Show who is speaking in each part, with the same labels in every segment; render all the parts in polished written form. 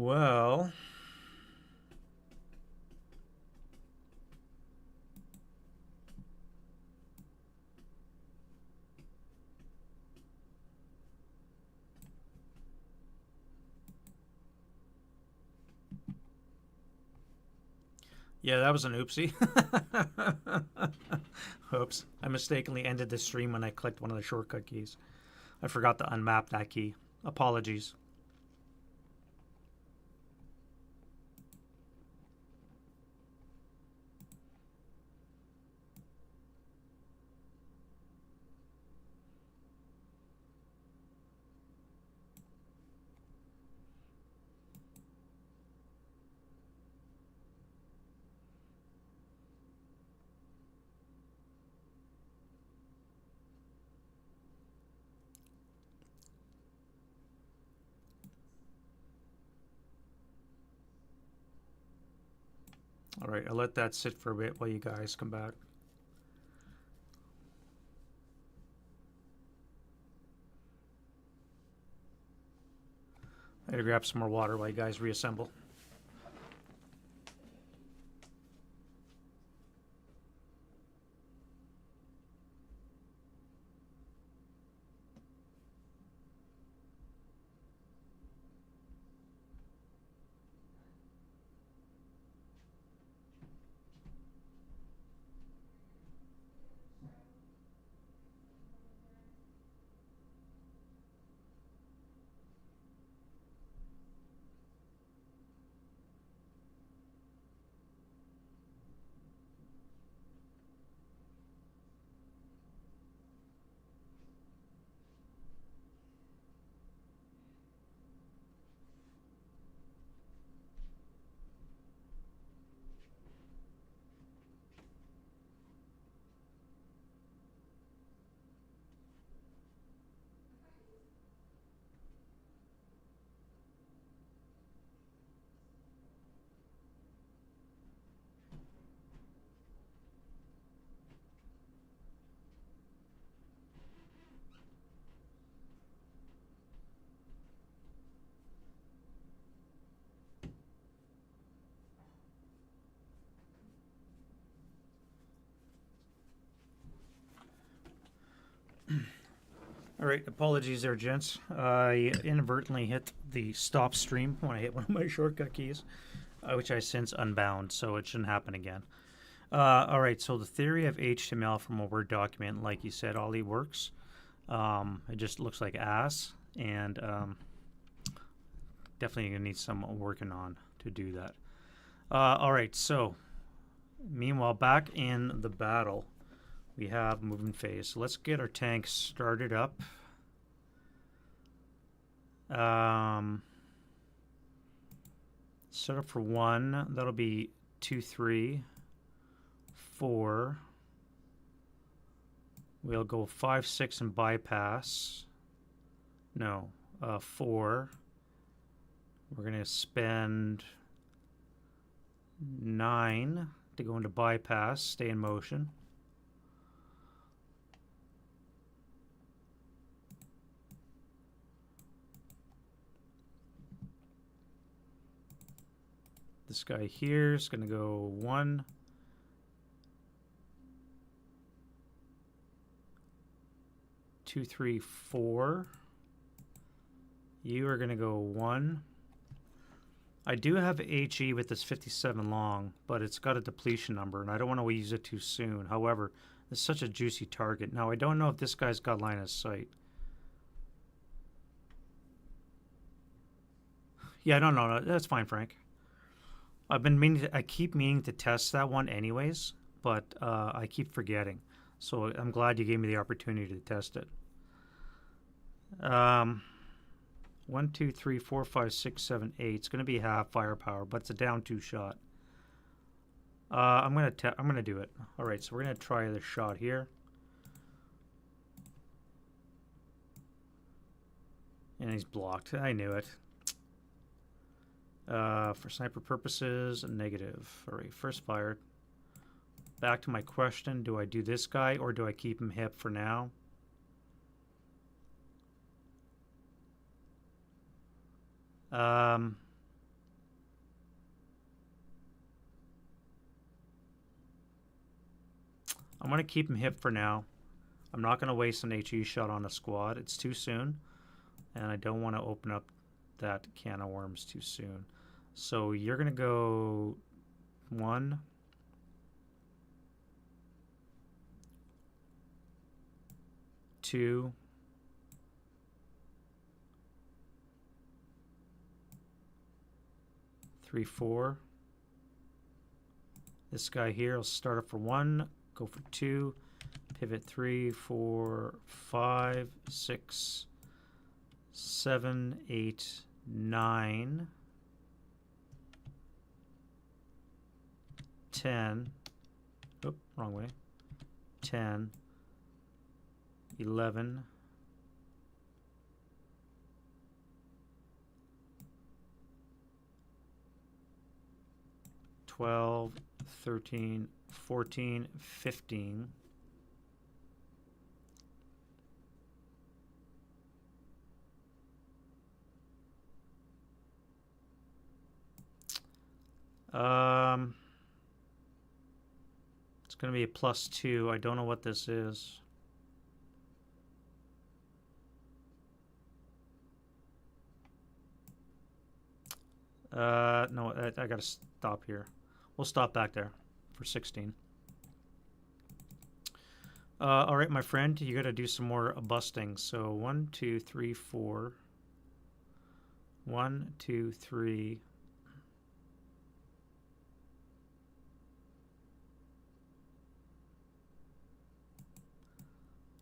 Speaker 1: Well, yeah, that was an oopsie. Oops. I mistakenly ended the stream when I clicked one of the shortcut keys. I forgot to unmap that key. Apologies. All right, I'll let that sit for a bit while you guys come back. I gotta grab some more water while you guys reassemble. All right, apologies there, gents. I inadvertently hit the stop stream when I hit one of my shortcut keys, which I since unbound, so it shouldn't happen again. All right, so the theory of HTML from a Word document, like you said, Ollie, works. It just looks like ass, and definitely going to need some working on to do that. All right, so meanwhile, back in the battle, we have moving phase. So let's get our tank started up. Set up for 1. That'll be 2, 3, 4. We'll go 5, 6 and bypass. No, 4. We're going to spend 9 to go into bypass, stay in motion. This guy here is going to go 1, 2, 3, 4. You are going to go 1. I do have HE with this 57 long, but it's got a depletion number, and I don't want to use it too soon. However, it's such a juicy target. Now, I don't know if this guy's got line of sight. Yeah, I don't know. That's fine, Frank. I keep meaning to test that one anyways, but I keep forgetting. So I'm glad you gave me the opportunity to test it. 1, 2, 3, 4, 5, 6, 7, 8. It's going to be half firepower, but it's a down 2 shot. I'm gonna do it. All right, so we're gonna try this shot here. And he's blocked. I knew it. For sniper purposes, negative. All right, first fired. Back to my question: do I do this guy or do I keep him hip for now? I'm going to keep him hip for now. I'm not going to waste an HE shot on a squad. It's too soon, and I don't want to open up that can of worms too soon. So you're going to go 1, 2, 3, 4. This guy here will start up for 1, go for 2, pivot 3, 4, 5, 6, 7, 8, 9, 10. Oop, wrong way. 10, 11, 12, 13, 14, 15. It's going to be a +2. I don't know what this is. No, I got to stop here. We'll stop back there for 16. All right, my friend, you got to do some more busting. So 1, 2, 3, 4. 1, 2, 3.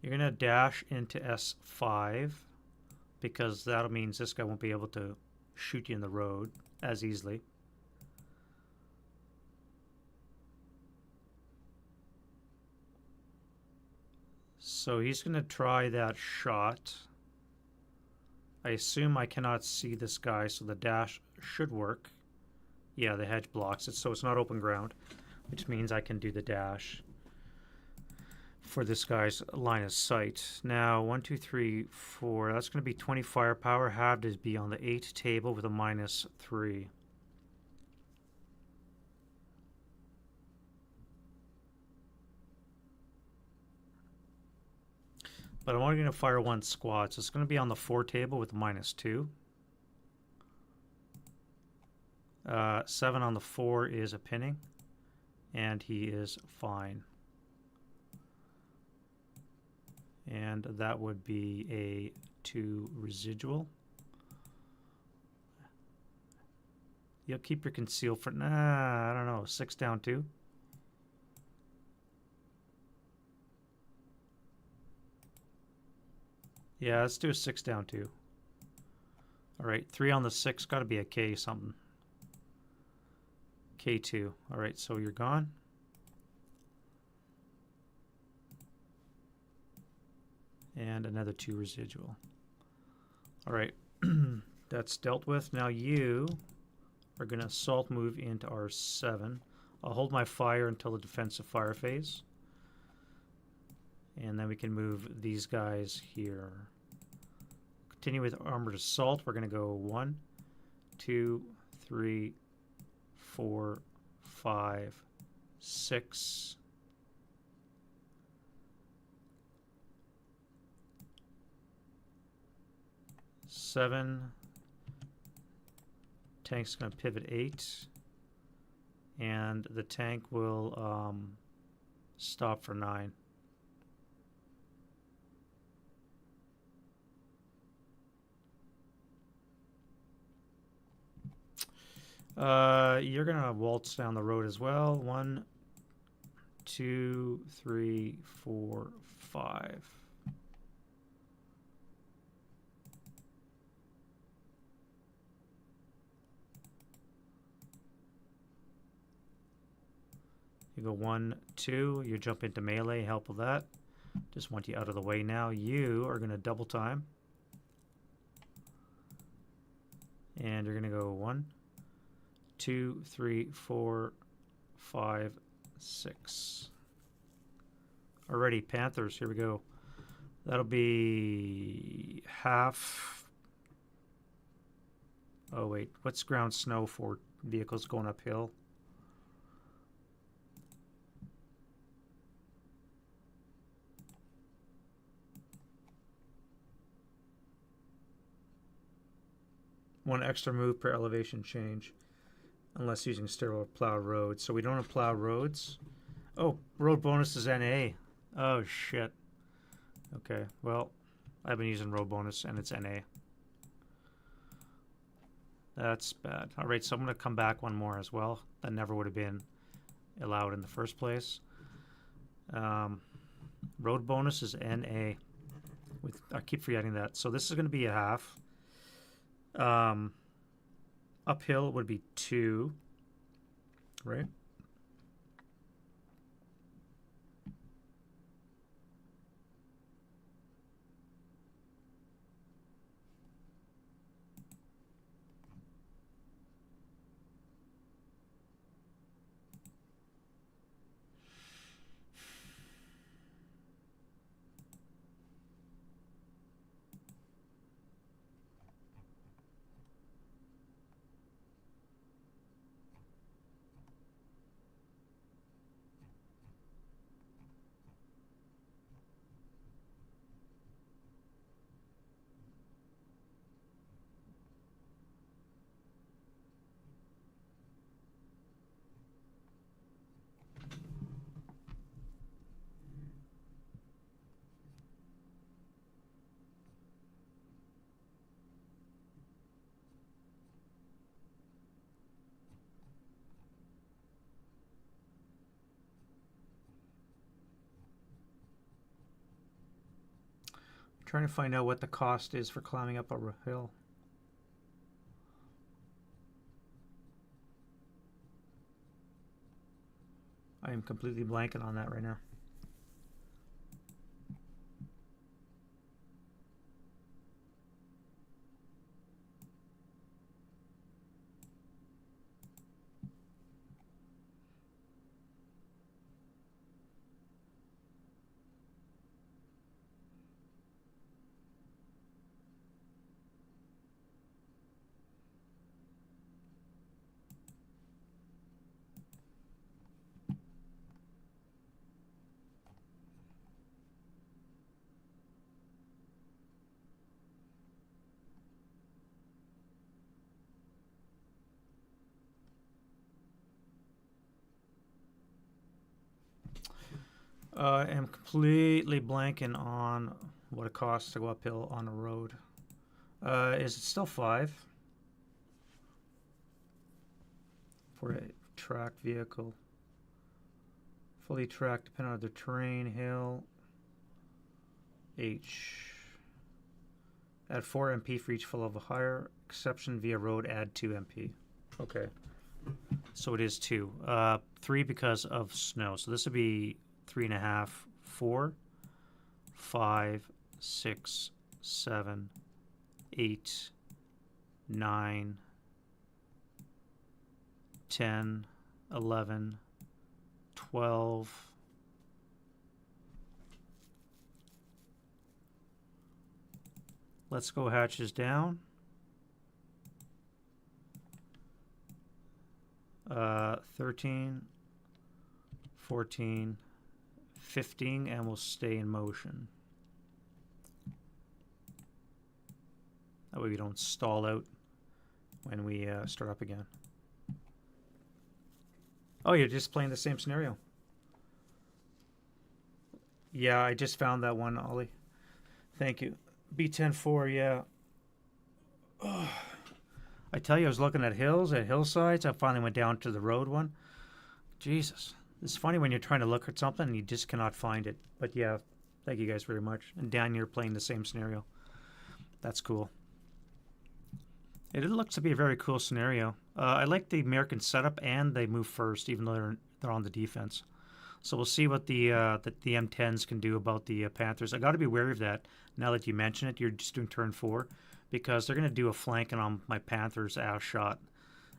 Speaker 1: You're going to dash into S5 because that means this guy won't be able to shoot you in the road as easily. So he's going to try that shot. I assume I cannot see this guy, so the dash should work. Yeah, the hedge blocks it, so it's not open ground, which means I can do the dash for this guy's line of sight. Now, 1, 2, 3, 4. That's going to be 20 firepower. Halved is be on the 8 table with a -3. But I'm only going to fire 1 squad, so it's going to be on the 4 table with a -2. 7 on the 4 is a pinning, and he is fine. And that would be a 2 residual. You'll keep your conceal for, I don't know, 6 down 2. Yeah, let's do a 6 down 2. All right, 3 on the 6, got to be a K something. K2. All right, so you're gone. And another 2 residual. All right, that's dealt with. Now you are going to assault move into R7. I'll hold my fire until the defensive fire phase. And then we can move these guys here. Continue with armored assault. We're going to go 1, 2, 3, 4, 5, 6. 7. Tank's going to pivot 8. And the tank will stop for 9. You're going to waltz down the road as well. 1, 2, 3, 4, 5. You go 1, 2, you jump into melee, help with that. Just want you out of the way now. You are going to double time. And you're going to go 1, 2, 3, 4, 5, 6. Alrighty, Panthers, here we go. That'll be half. Oh, wait. What's ground snow for vehicles going uphill? 1 extra move per elevation change, unless using sterile plow roads. So we don't have plow roads. Oh, road bonus is NA. Oh shit. Okay, well, I've been using road bonus and it's NA. That's bad. All right, so I'm going to come back one more as well. That never would have been allowed in the first place. Road bonus is NA. I keep forgetting that. So this is going to be a half. Uphill would be 2, right? Trying to find out what the cost is for climbing up a hill. I am completely blanking on that right now. I am completely blanking on what it costs to go uphill on a road. Is it still 5 for a tracked vehicle? Fully tracked, depending on the terrain, hill. H. Add 4 MP for each full of a higher. Exception via road, add 2 MP. Okay. So it is 2. 3 because of snow. So this would be 3.5, 4, 5, 6, 7, 8, 9, 10, 11, 12. Let's go hatches down. 13, 14, 15, and we'll stay in motion. That way we don't stall out when we start up again. Oh, you're just playing the same scenario. Yeah, I just found that one, Ollie. Thank you. B10-4, yeah. Oh. I tell you, I was looking at hills, at hillsides. I finally went down to the road one. Jesus. It's funny when you're trying to look at something and you just cannot find it. But yeah, thank you guys very much. And Dan, you're playing the same scenario. That's cool. It looks to be a very cool scenario. I like the American setup, and they move first, even though they're on the defense. So we'll see what the M10s can do about the Panthers. I got to be wary of that. Now that you mention it, you're just doing turn 4, because they're going to do a flanking on my Panthers ass shot,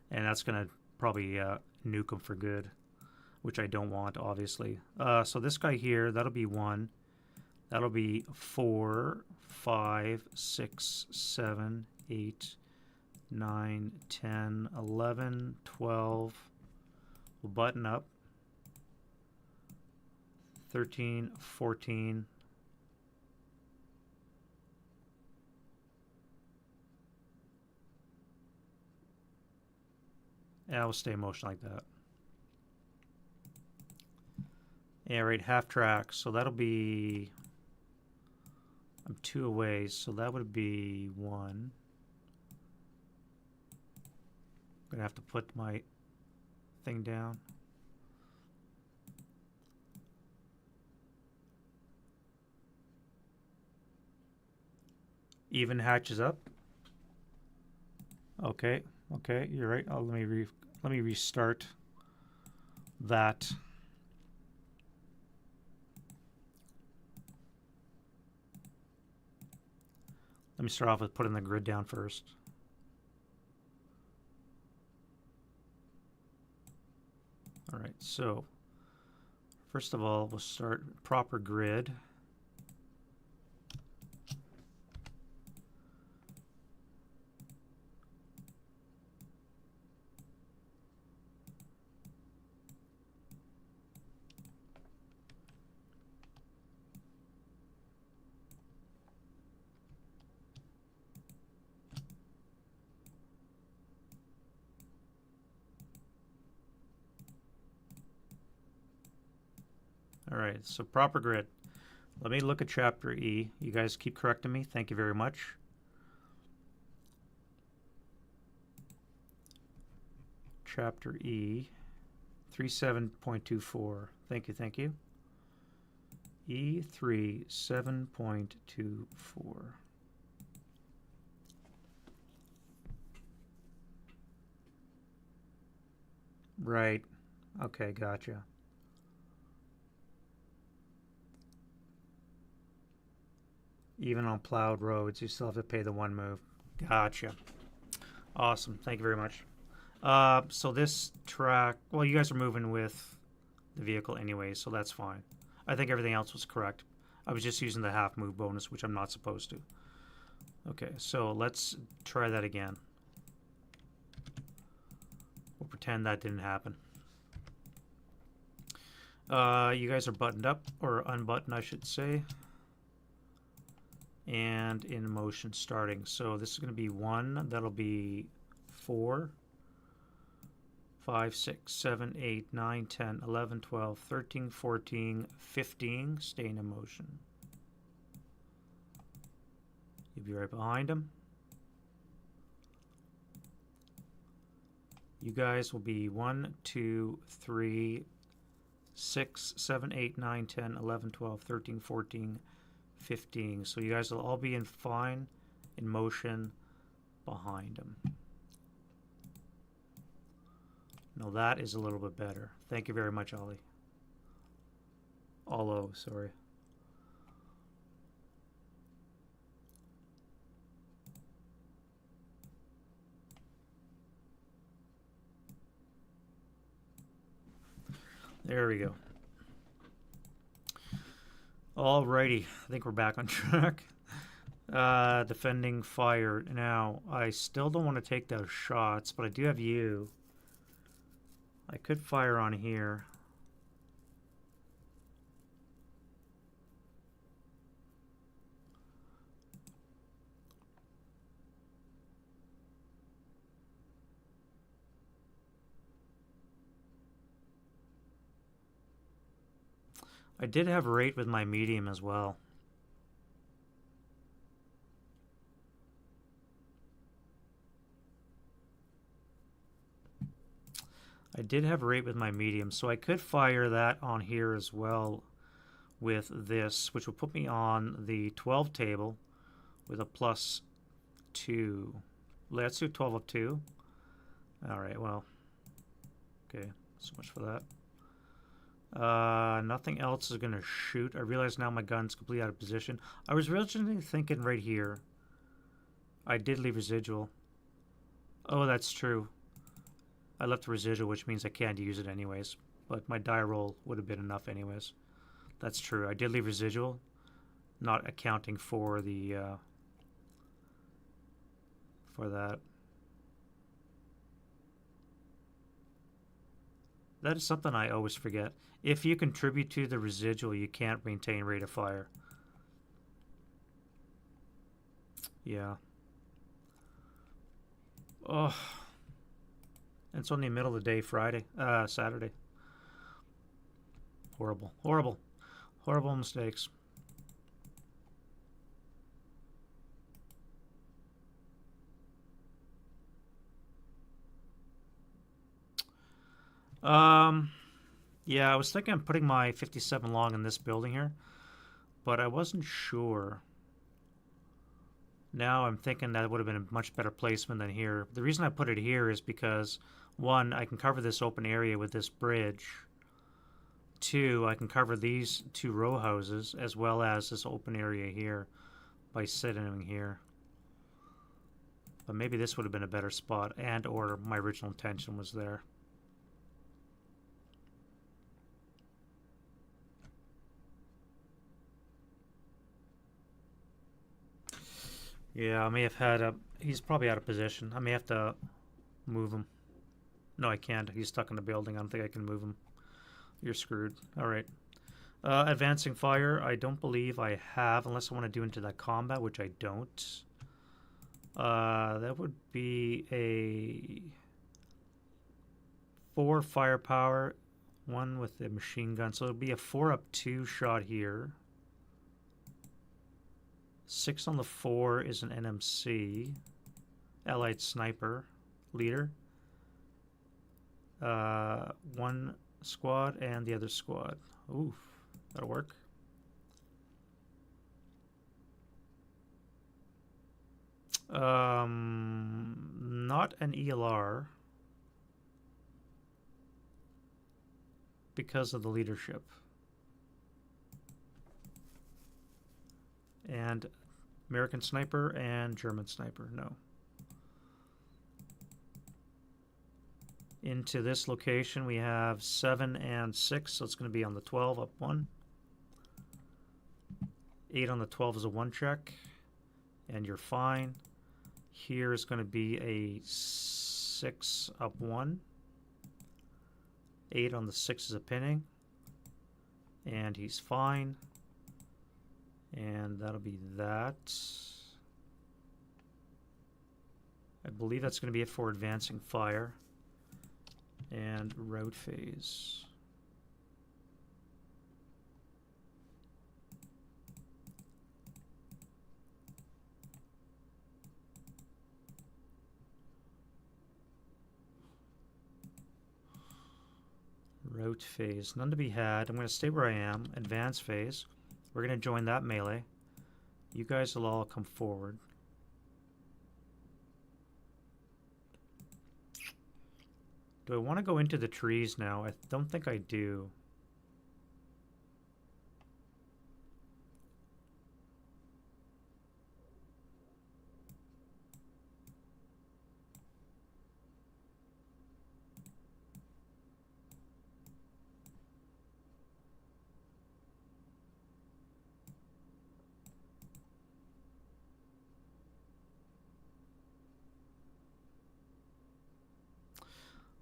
Speaker 1: and that's going to probably nuke them for good, which I don't want, obviously. So this guy here, that'll be 1. That'll be 4, 5, 6, 7, 8, 9, 10, 11, 12. We'll button up. 13, 14. Yeah, we'll stay in motion like that. Yeah, right, half track. So that'll be... I'm 2 away, so that would be 1. I'm going to have to put my thing down. Even hatches up. Okay, okay, you're right. Let me restart that. Let me start off with putting the grid down first. All right, so first of all, we'll start proper grid. All right, so proper grid. Let me look at chapter E. You guys keep correcting me. Thank you very much. Chapter E, 37.24. Thank you, thank you. E3 7.24. Right. Okay, gotcha. Even on plowed roads, you still have to pay the 1 move. Gotcha. Awesome. Thank you very much. So this track, well, you guys are moving with the vehicle anyway, so that's fine. I think everything else was correct. I was just using the half move bonus, which I'm not supposed to. Okay, so let's try that again. We'll pretend that didn't happen. You guys are buttoned up, or unbuttoned, I should say. And in motion starting. So this is going to be 1. That'll be 4, 5, 6, 7, 8, 9, 10, 11, 12, 13, 14, 15. Staying in motion. You'll be right behind him. You guys will be 1, 2, 3, 6, 7, 8, 9, 10, 11, 12, 13, 14, 15. So you guys will all be in fine in motion behind him. Now that is a little bit better. Thank you very much, Ollie. Olo, sorry. There we go. Alrighty, I think we're back on track. Defending fire. Now, I still don't want to take those shots, but I do have you. I could fire on here. I did have rate with my medium as well. I did have rate with my medium, so I could fire that on here as well with this, which will put me on the 12 table with a +2. Let's do 12 of 2. Alright, well. Okay, so much for that. Nothing else is going to shoot. I realize now my gun's completely out of position. I was originally thinking right here. I did leave residual. Oh, that's true. I left the residual, which means I can't use it anyways. But my die roll would have been enough anyways. That's true. I did leave residual, not accounting for the for that. That is something I always forget. If you contribute to the residual, you can't maintain rate of fire. Yeah. Oh. It's only the middle of the day, Saturday. Horrible, horrible, horrible mistakes. Yeah, I was thinking of putting my 57 long in this building here, but I wasn't sure. Now I'm thinking that would have been a much better placement than here. The reason I put it here is because, one, I can cover this open area with this bridge. Two, I can cover these two row houses as well as this open area here by sitting here. But maybe this would have been a better spot, and or my original intention was there. Yeah, I may have had a... He's probably out of position. I may have to move him. No, I can't. He's stuck in the building. I don't think I can move him. You're screwed. All right. Advancing fire, I don't believe I have, unless I want to do into that combat, which I don't. That would be a 4 firepower, 1 with the machine gun. So it'll be a 4-up-2 shot here. 6 on the 4 is an NMC, Allied Sniper leader. 1 squad and the other squad. Oof, that'll work. Not an ELR because of the leadership. And American Sniper and German Sniper, no. Into this location we have 7 and 6, so it's going to be on the 12, up 1. 8 on the 12 is a 1 check, and you're fine. Here is going to be a 6, up 1. 8 on the 6 is a pinning, and he's fine. And that'll be that. I believe that's going to be it for advancing fire and route phase. Route phase, none to be had. I'm going to stay where I am. Advance phase. We're going to join that melee. You guys will all come forward. Do I want to go into the trees now? I don't think I do.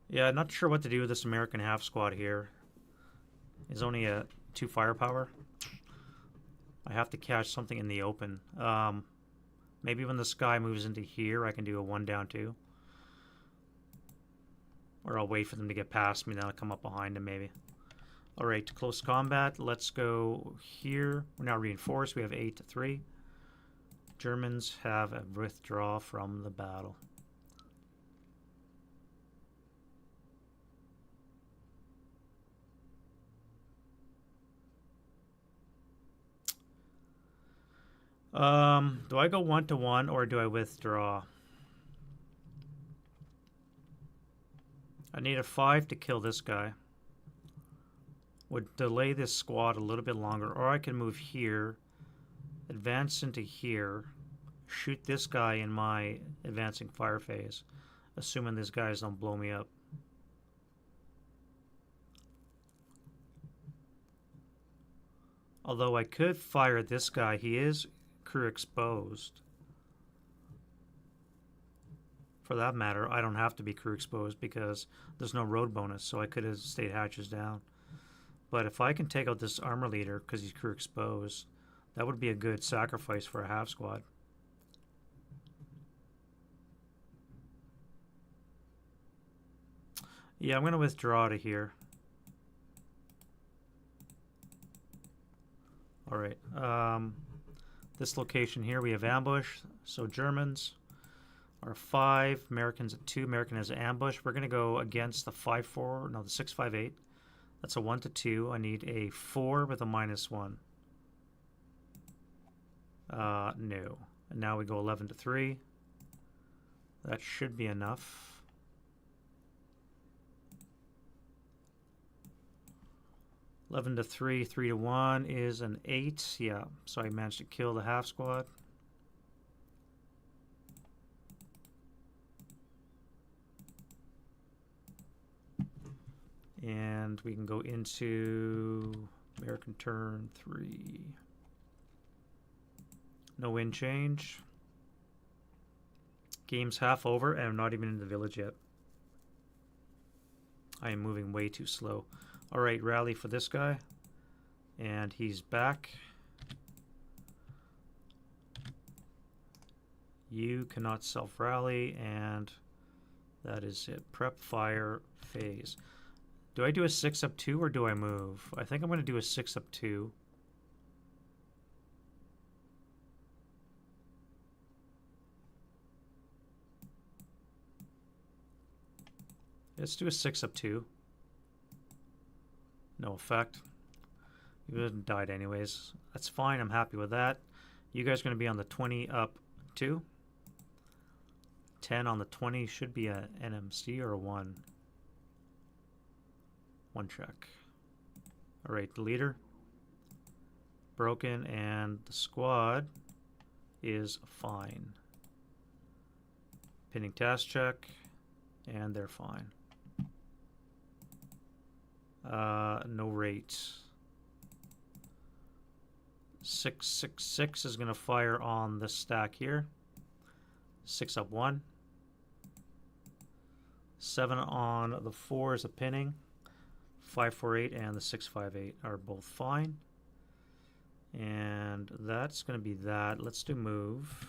Speaker 1: Yeah, not sure what to do with this American half squad here. It's only a 2 firepower. I have to catch something in the open. Maybe when this guy moves into here, I can do a 1 down 2. Or I'll wait for them to get past me, then I'll come up behind them maybe. Alright, close combat. Let's go here. We're now reinforced. We have 8 to 3. Germans have a withdraw from the battle. Do I go 1-to-1 or do I withdraw? I need a 5 to kill this guy. Would delay this squad a little bit longer, or I can move here, advance into here, shoot this guy in my advancing fire phase, assuming these guys don't blow me up. Although I could fire this guy, he is crew exposed. For that matter, I don't have to be crew exposed because there's no road bonus, so I could have stayed hatches down. But if I can take out this armor leader because he's crew exposed, that would be a good sacrifice for a half squad. Yeah, I'm going to withdraw to here. All right. This location here, we have ambush. So Germans are 5, Americans at 2. American has ambush. We're going to go against the 5-4, no, the 6-5-8. That's a 1 to 2. I need a 4 with a -1. No. And now we go 11 to 3. That should be enough. 11 to 3, 3 to 1 is an 8. Yeah, so I managed to kill the half squad. And we can go into American turn 3. No wind change. Game's half over, and I'm not even in the village yet. I am moving way too slow. Alright, rally for this guy. And he's back. You cannot self-rally, and that is it. Prep, fire, phase. Do I do a 6-up-2 or do I move? I think I'm going to do a 6-up-2. Let's do a 6-up-2. No effect. You would have died anyways. That's fine. I'm happy with that. You guys are going to be on the 20-up-2. 10 on the 20 should be an NMC or a 1. 1 check. Alright, the leader. Broken, and the squad is fine. Pinning task check, and they're fine. No rate. 666 is going to fire on this stack here. 6-up-1. 7 on the 4 is a pinning. 548 and the 658 are both fine. And that's going to be that. Let's do move.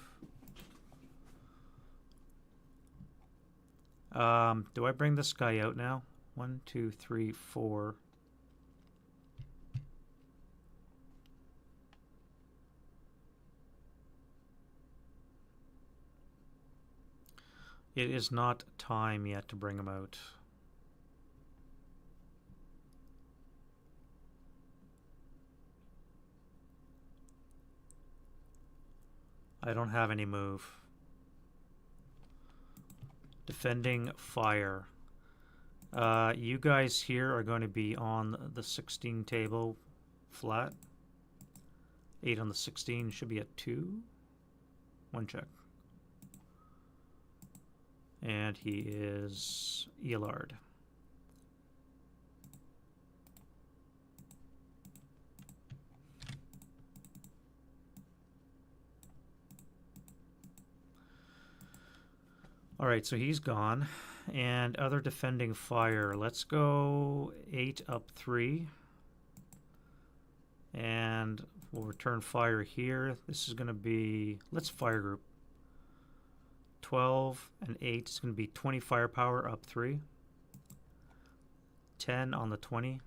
Speaker 1: Do I bring this guy out now? 1, 2, 3, 4. It is not time yet to bring him out. I don't have any move. Defending fire. You guys here are going to be on the 16 table flat. 8 on the 16 should be at 2. 1 check. And he is Elard. Alright, so he's gone. And other defending fire. Let's go 8-up-3. And we'll return fire here. This is going to be, let's fire group. 12 and 8 is going to be 20 firepower up 3. 10 on the 20.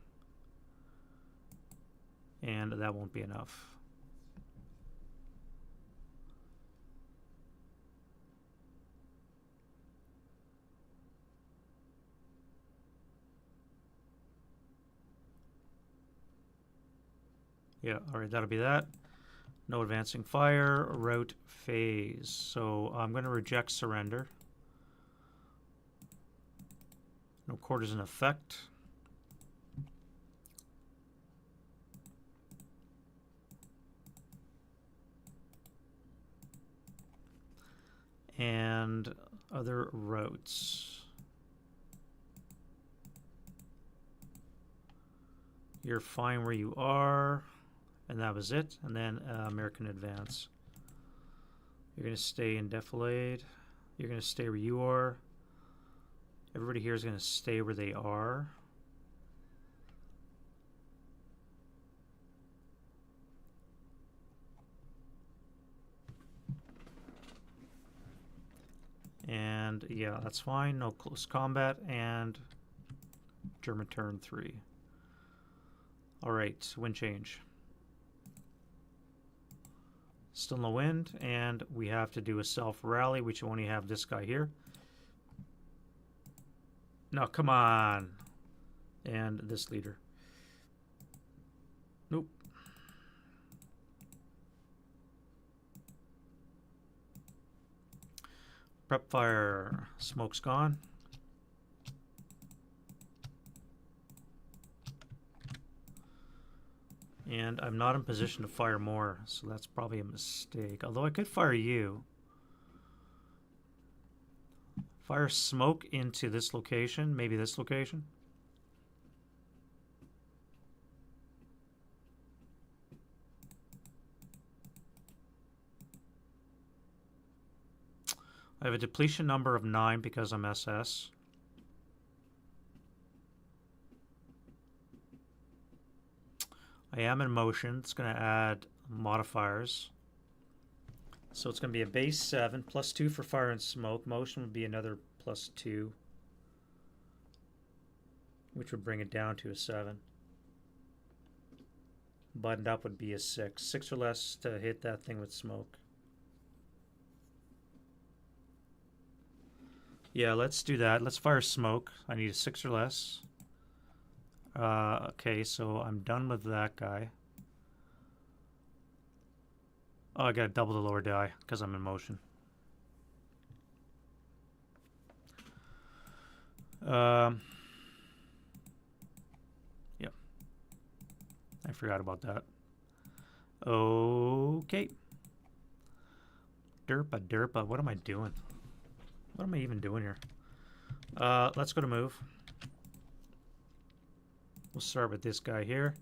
Speaker 1: And that won't be enough. Yeah, alright, that'll be that. No advancing fire, route phase. So I'm going to reject surrender. No quarters in effect. And other routes. You're fine where you are. And that was it. And then American advance. You're going to stay in defilade. You're going to stay where you are. Everybody here is going to stay where they are. And yeah, that's fine. No close combat. And German turn 3. All right, wind change. Still no wind, and we have to do a self-rally, which only have this guy here. No, come on. And this leader. Nope. Prep fire. Smoke's gone. And I'm not in position to fire more, so that's probably a mistake. Although I could fire you. Fire smoke into this location, maybe this location. I have a depletion number of 9 because I'm SS. I am in motion. It's going to add modifiers. So it's going to be a base 7, plus 2 for fire and smoke. Motion would be another plus 2, which would bring it down to a 7. Buttoned up would be a 6. 6 or less to hit that thing with smoke. Yeah, let's do that. Let's fire smoke. I need a 6 or less. Okay, so I'm done with that guy. Oh, I gotta double the lower die because I'm in motion. Yep. I forgot about that. Okay. Derpa. What am I doing? What am I even doing here? Let's go to move. We'll start with this guy here.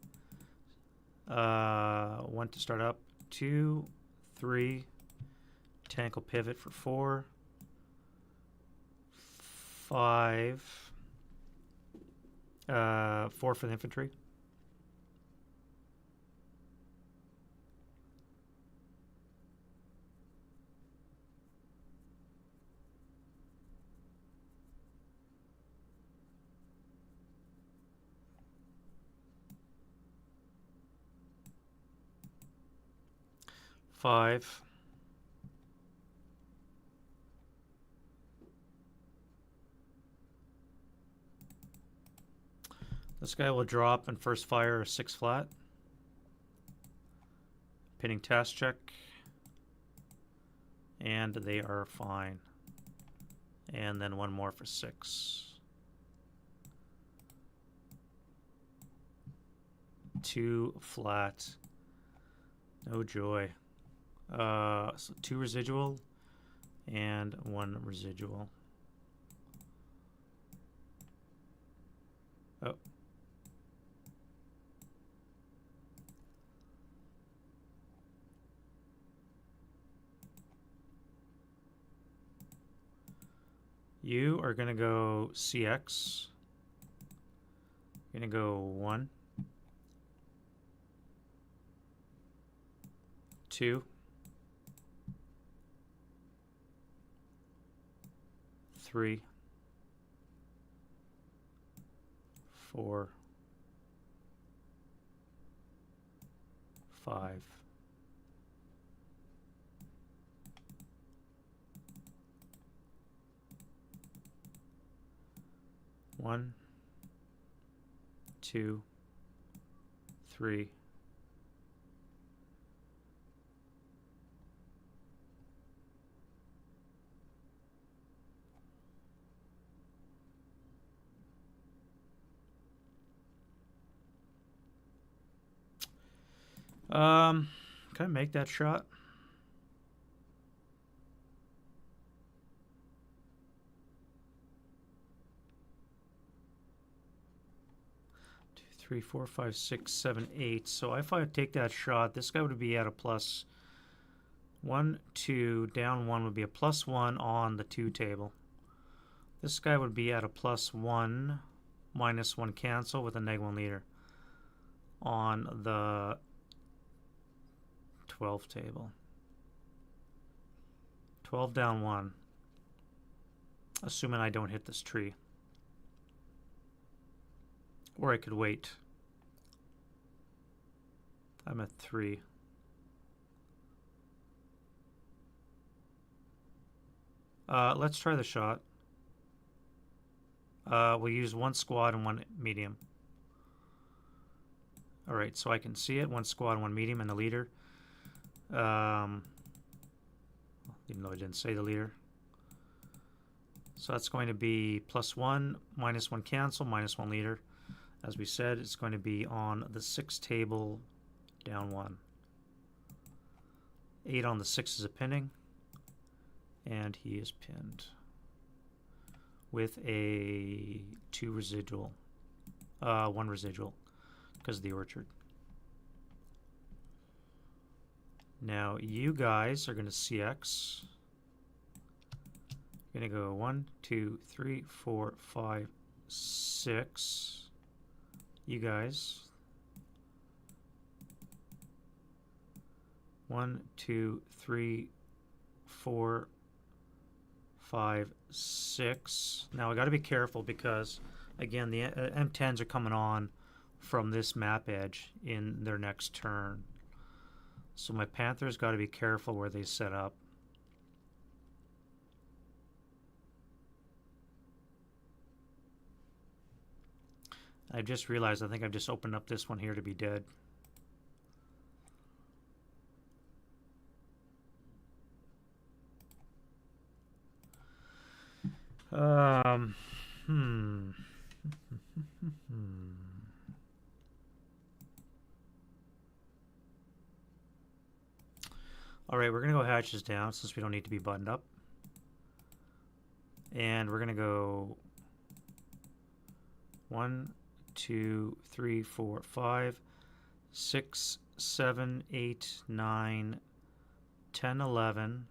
Speaker 1: 1 to start up. 2, 3. Tank will pivot for 4. 5. 4 for the infantry. Five. This guy will drop and first fire a 6 flat. Pinning task check. And they are fine. And then 1 more for 6. 2 flat. No joy. So 2 residual and 1 residual. Oh. You are going to go CX. You're going to go 1. 2. 3. 4. 5. 1, 2, 3. Can I make that shot? 2, 3, 4, 5, 6, 7, 8. So if I take that shot, this guy would be at a plus 1, 2, down 1 would be a plus 1 on the 2 table. This guy would be at a plus 1, minus 1 cancel with a -1 leader on the 12 table. 12 down 1. Assuming I don't hit this tree. Or I could wait. I'm at 3. Let's try the shot. We'll use 1 squad and 1 medium. Alright, so I can see it. 1 squad and 1 medium and the leader. Even though I didn't say the leader. So that's going to be +1, -1 cancel, -1 leader. As we said, it's going to be on the 6 table, down 1. 8 on the 6 is a pinning. And he is pinned. With a 2 residual. 1 residual. Because of the orchard. Now you guys are going to CX. You're going to go 1, 2, 3, 4, 5, 6. You guys. 1, 2, 3, 4, 5, 6. Now I got to be careful because, again, the M10s are coming on from this map edge in their next turn. So my Panthers got to be careful where they set up. I just realized I think I've just opened up this one here to be dead. All right, we're going to go hatches down since we don't need to be buttoned up. And we're going to go 1, 2, 3, 4, 5, 6, 7, 8, 9, 10, 11.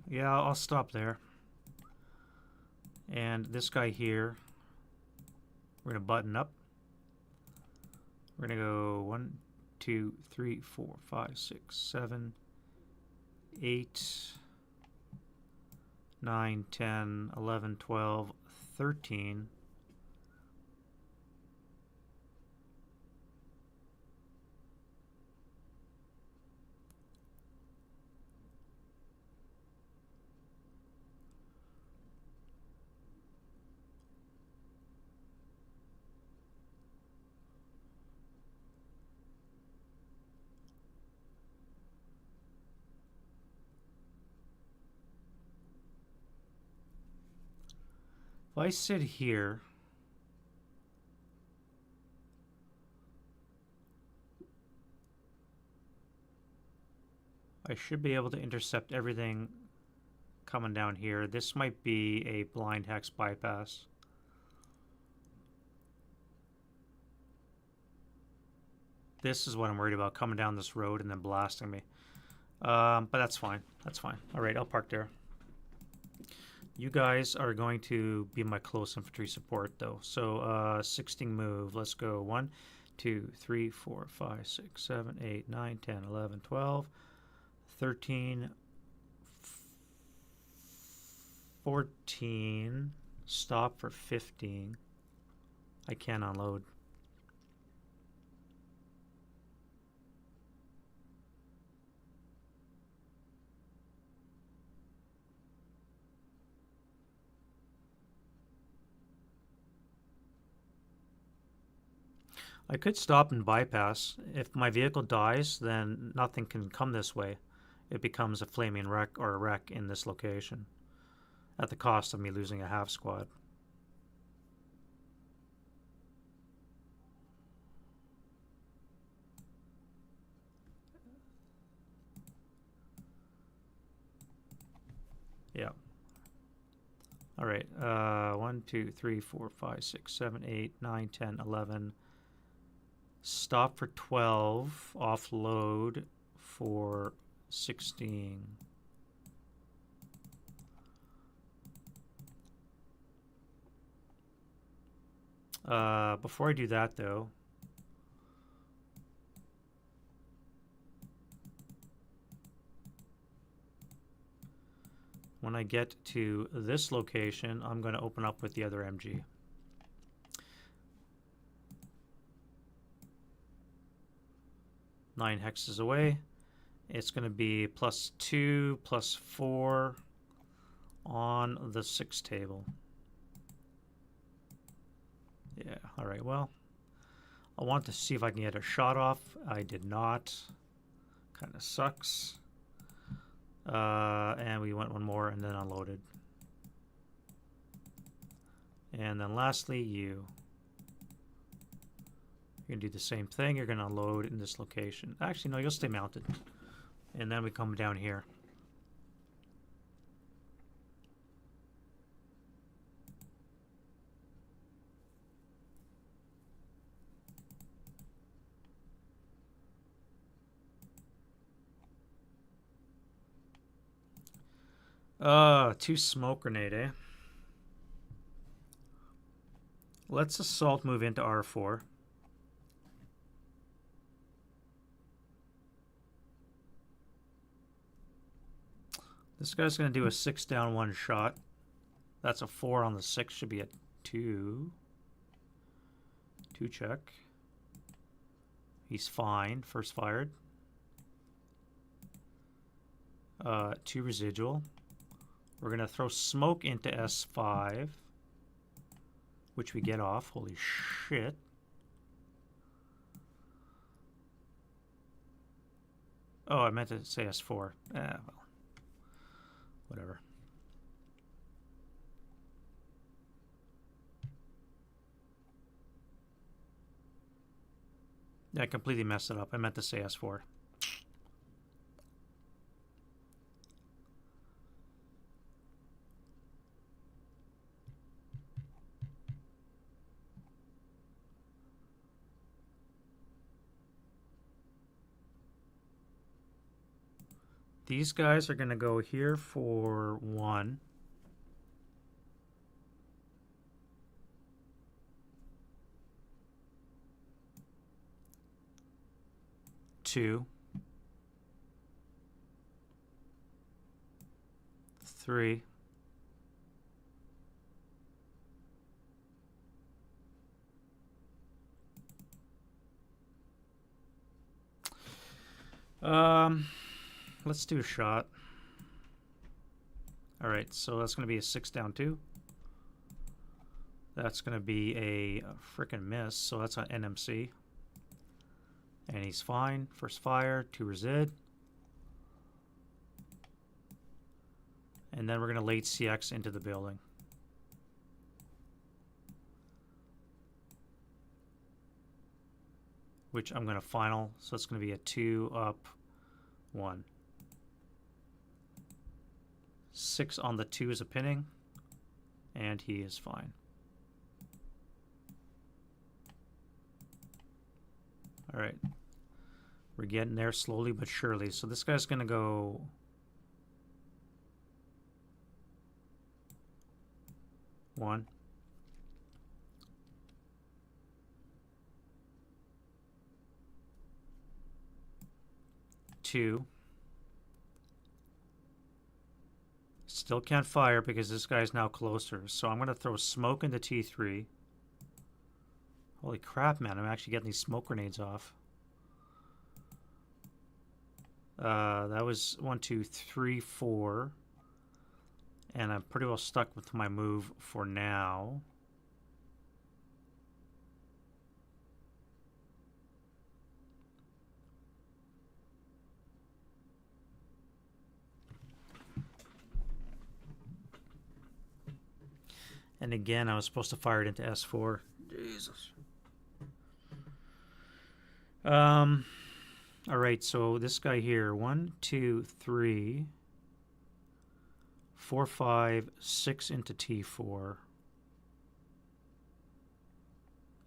Speaker 1: Yeah, I'll stop there. And this guy here, we're going to button up. We're going to go 1, 2, 3, 4, 5, 6, 7, 8, 9, 10, 11, 12, 13. If I sit here, I should be able to intercept everything coming down here. This might be a blind hex bypass. This is what I'm worried about, coming down this road and then blasting me. But that's fine. That's fine. All right, I'll park there. You guys are going to be my close infantry support, though. So 16 move. Let's go 1, 2, 3, 4, 5, 6, 7, 8, 9, 10, 11, 12, 13, 14. Stop for 15. I can't unload. I could stop and bypass. If my vehicle dies, then nothing can come this way. It becomes a flaming wreck or a wreck in this location at the cost of me losing a half squad. Yeah. All right. 1, 2, 3, 4, 5, 6, 7, 8, 9, 10, 11. Stop for 12. Offload for 16. Before I do that, though, when I get to this location, I'm going to open up with the other MG. Nine hexes away. It's going to be +2, +4 on the 6 table. Yeah, all right, well, I want to see if I can get a shot off. I did not. Kind of sucks. And we went one more and then unloaded. And then lastly, you're going to do the same thing. You're going to unload in this location. Actually, no, you'll stay mounted. And then we come down here. Two smoke grenade, eh? Let's assault move into R4. This guy's going to do a 6 down 1 shot. That's a 4 on the 6. Should be a 2. 2 check. He's fine. First fired. 2 residual. We're going to throw smoke into S5, which we get off. Holy shit. Oh, I meant to say S4. Well, whatever. Yeah, I completely messed it up. I meant to say S4. These guys are going to go here for 1. Two. 3. Let's do a shot. All right, so that's going to be a 6 down 2. That's going to be a frickin' miss, so that's an NMC. And he's fine. First fire, 2 resid. And then we're going to late CX into the building. Which I'm going to final, so it's going to be a 2 up 1. 6 on the 2 is a pinning, and he is fine. All right, we're getting there slowly but surely. So this guy's going to go 1. 2. Still can't fire because this guy's now closer. So I'm going to throw smoke into T3. Holy crap, man. I'm actually getting these smoke grenades off. That was 1, 2, 3, 4. And I'm pretty well stuck with my move for now. And again, I was supposed to fire it into S4. Jesus. All right, so this guy here, 1, 2, 3, J245, 6 into T4.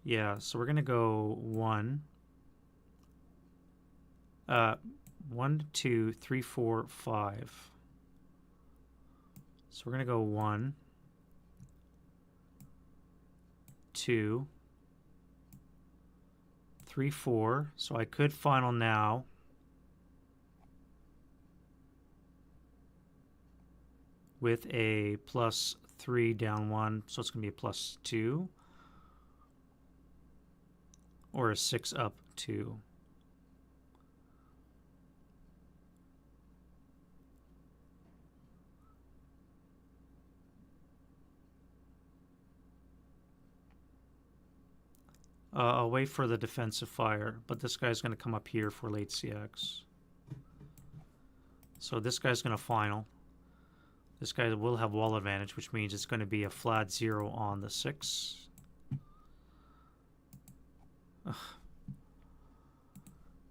Speaker 1: Yeah, so we're going to go 1. 1, 2, 3, 4, 5. So we're going to go 1, 2, 3, 4. So I could final now. With a +3 down 1, so it's going to be a +2. Or a 6 up 2. I'll wait for the defensive fire, but this guy's going to come up here for late CX. So this guy's going to final. This guy will have wall advantage, which means it's going to be a flat 0 on the 6. Ugh.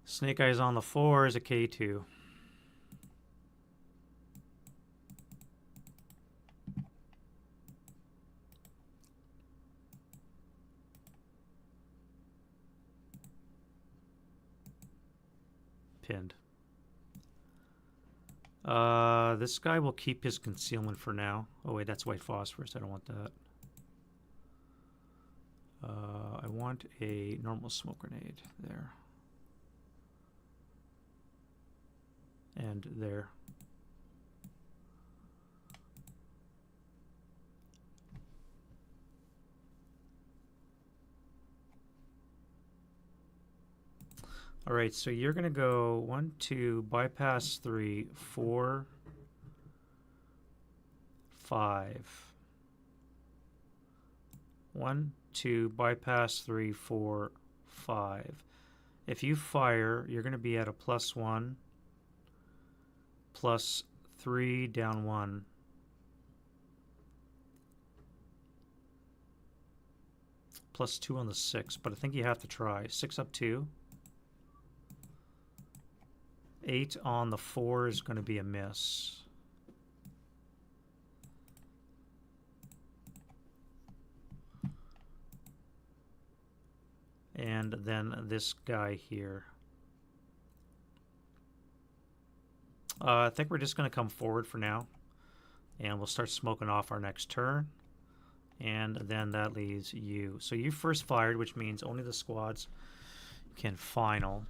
Speaker 1: Snake Eyes on the 4 is a K2. Pinned. This guy will keep his concealment for now. Oh wait, that's white phosphorus. I don't want that. I want a normal smoke grenade there. And there. All right, so you're going to go 1, 2, bypass 3, 4, 5. 1, 2, bypass 3, 4, 5. If you fire, you're going to be at a +1, +3 down 1. +2 on the 6, but I think you have to try. 6 up 2. 8 on the 4 is going to be a miss. And then this guy here. I think we're just going to come forward for now. And we'll start smoking off our next turn. And then that leaves you. So you first fired, which means only the squads can final.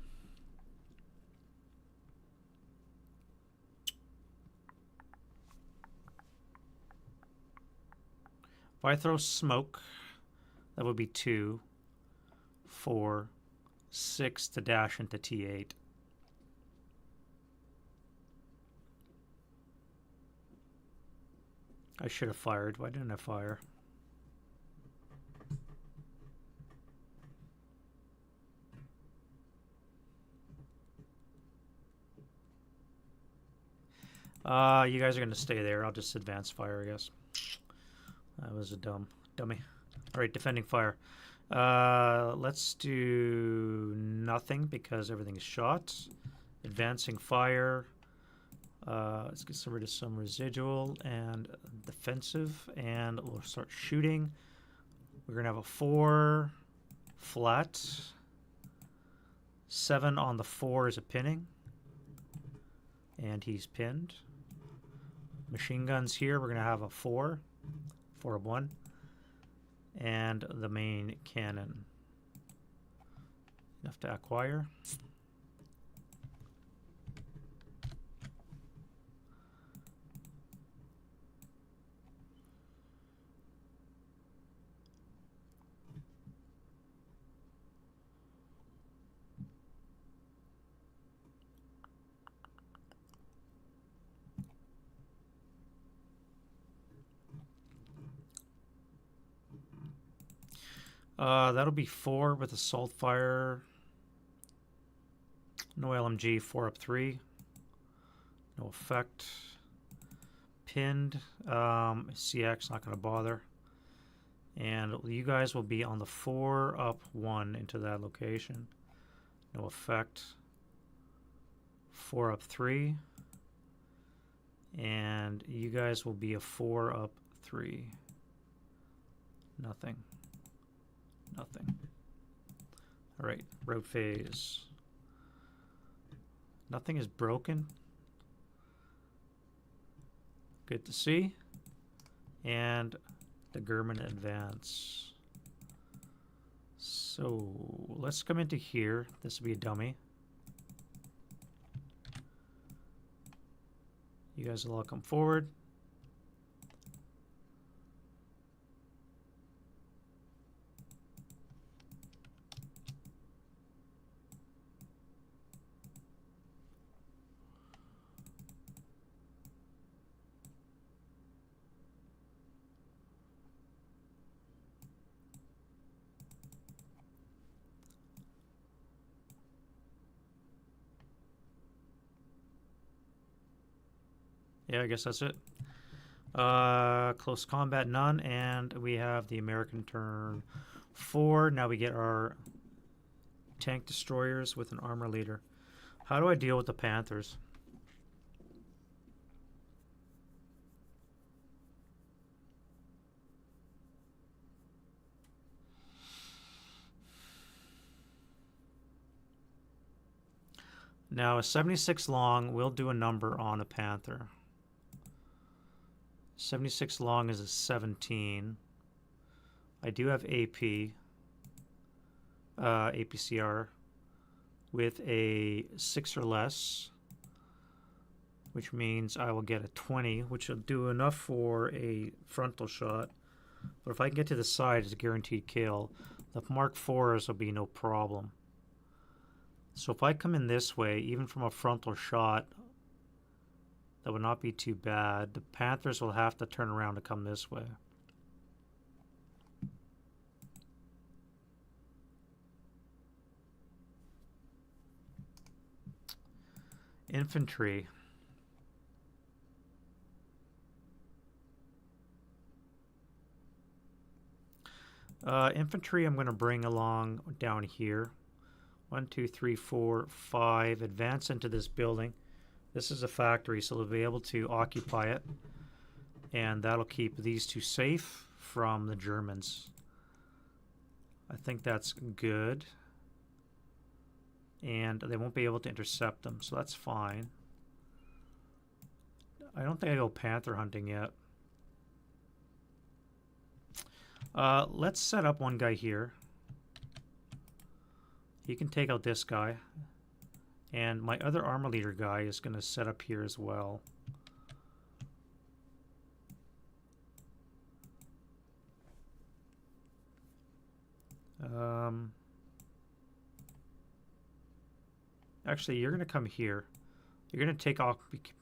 Speaker 1: If I throw smoke, that would be 2, 4, 6 to dash into T8. I should have fired. Why didn't I fire? You guys are going to stay there. I'll just advance fire, I guess. That was a dummy. All right, defending fire. Let's do nothing because everything is shot. Advancing fire. Let's get rid of some residual and defensive, and we'll start shooting. We're going to have a 4 flat. 7 on the 4 is a pinning. And he's pinned. Machine guns here, we're going to have a 4. 4 of 1. And the main cannon. Enough to acquire. That'll be 4 with assault fire. No LMG, 4 up 3. No effect. Pinned. CX, not going to bother. And you guys will be on the 4 up 1 into that location. No effect. 4 up 3. And you guys will be a 4 up 3. Nothing. Nothing. All right, road phase. Nothing is broken. Good to see. And the German advance. So let's come into here. This will be a dummy. You guys will all come forward. Yeah, I guess that's it. Close combat, none, and we have the American turn 4. Now we get our tank destroyers with an armor leader. How do I deal with the Panthers? Now a 76 long will do a number on a Panther. 76 long is a 17. I do have AP, APCR with a 6 or less, which means I will get a 20, which will do enough for a frontal shot. But if I can get to the side, it's a guaranteed kill. The Mark IVs will be no problem. So if I come in this way, even from a frontal shot, that would not be too bad. The Panthers will have to turn around to come this way. Infantry. Infantry I'm going to bring along down here. 1, 2, 3, 4, 5. Advance into this building. This is a factory, so they'll be able to occupy it. And that'll keep these two safe from the Germans. I think that's good. And they won't be able to intercept them, so that's fine. I don't think I go Panther hunting yet. Let's set up one guy here. He can take out this guy. And my other armor leader guy is going to set up here as well. Actually, you're going to come here. You're going to take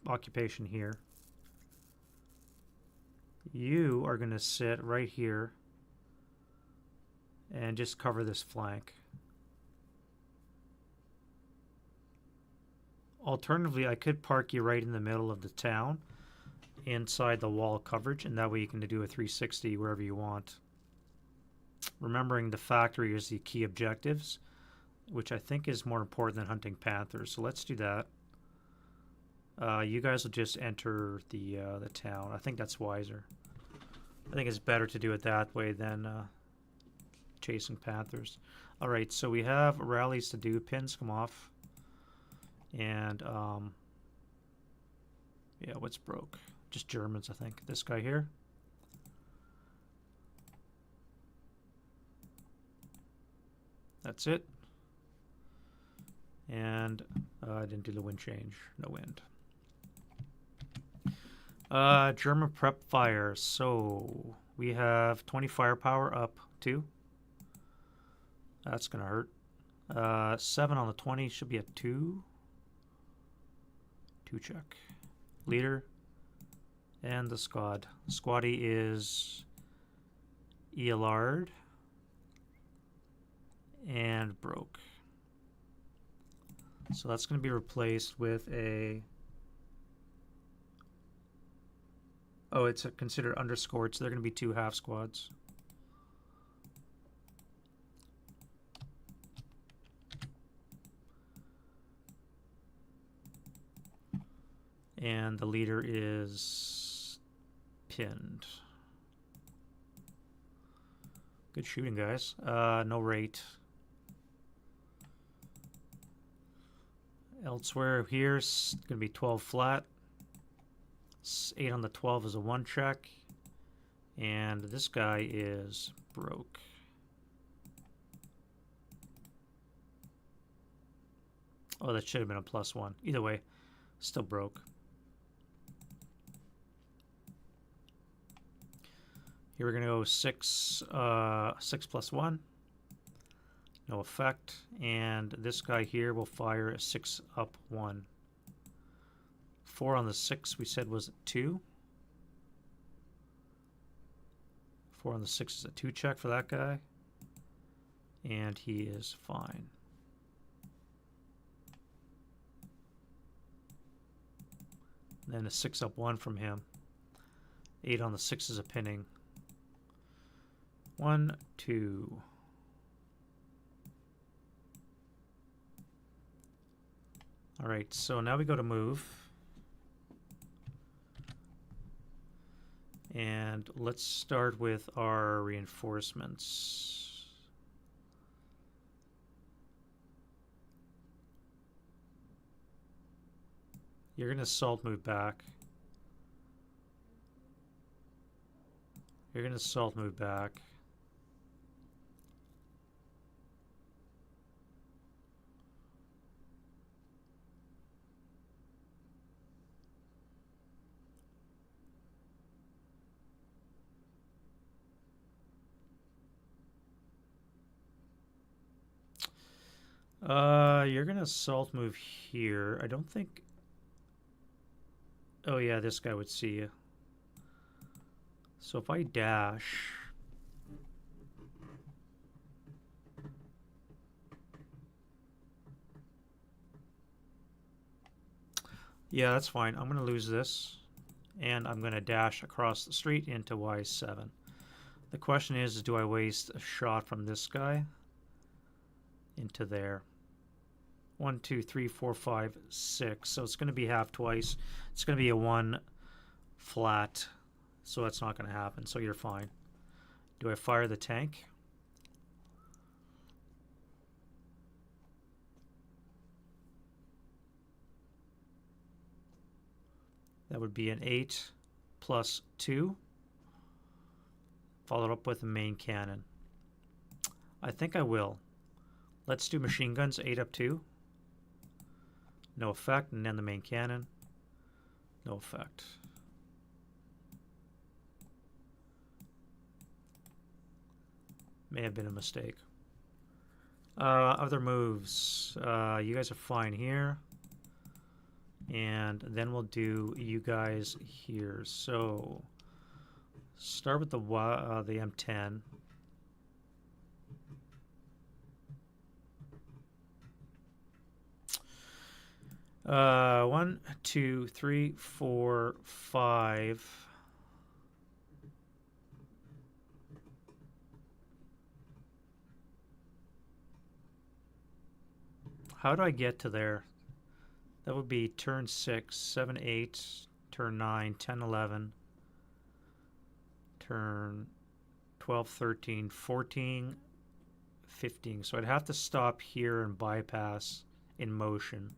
Speaker 1: occupation here. You are going to sit right here and just cover this flank. Alternatively, I could park you right in the middle of the town inside the wall coverage, and that way you can do a 360 wherever you want. Remembering the factory is the key objectives, which I think is more important than hunting Panthers. So let's do that. You guys will just enter the town. I think that's wiser. I think it's better to do it that way than chasing Panthers. All right, so we have rallies to do. Pins come off. And, yeah, what's broke? Just Germans, I think. This guy here. That's it. And I didn't do the wind change. No wind. German prep fire. So we have 20 firepower up 2. That's going to hurt. 7 on the 20 should be a 2. 2 check. Leader. And the squad. Squaddy is Elard. And broke. So that's going to be replaced with a... Oh, it's considered underscored, so they're going to be 2 half squads. And the leader is pinned. Good shooting, guys. No rate. Elsewhere here, it's going to be 12 flat. 8 on the 12 is a 1 check. And this guy is broke. Oh, that should have been a +1. Either way, still broke. Here we're going to go 6 +1. No effect. And this guy here will fire a 6 up 1. 4 on the 6 we said was 2. 4 on the 6 is a 2 check for that guy. And he is fine. Then a 6 up 1 from him. 8 on the 6 is a pinning. 1, 2. Alright, so now we go to move. And let's start with our reinforcements. You're going to salt move back. You're going to salt move back. You're going to salt move here. I don't think... Oh yeah, this guy would see you. So if I dash... Yeah, that's fine. I'm going to lose this. And I'm going to dash across the street into Y7. The question is, do I waste a shot from this guy into there? 1, 2, 3, 4, 5, 6. So it's going to be half twice. It's going to be a 1 flat. So that's not going to happen. So you're fine. Do I fire the tank? That would be an 8 plus 2. Followed up with a main cannon. I think I will. Let's do machine guns, 8 up 2. No effect, and then the main cannon. No effect. May have been a mistake. Other moves. You guys are fine here. And then we'll do you guys here. So start with the M10. 1, 2, 3, 4, 5. How do I get to there? That would be turn 6, 7, 8, turn 9, 10, 11, turn 12, 13, 14, 15. So I'd have to stop here and bypass in motion.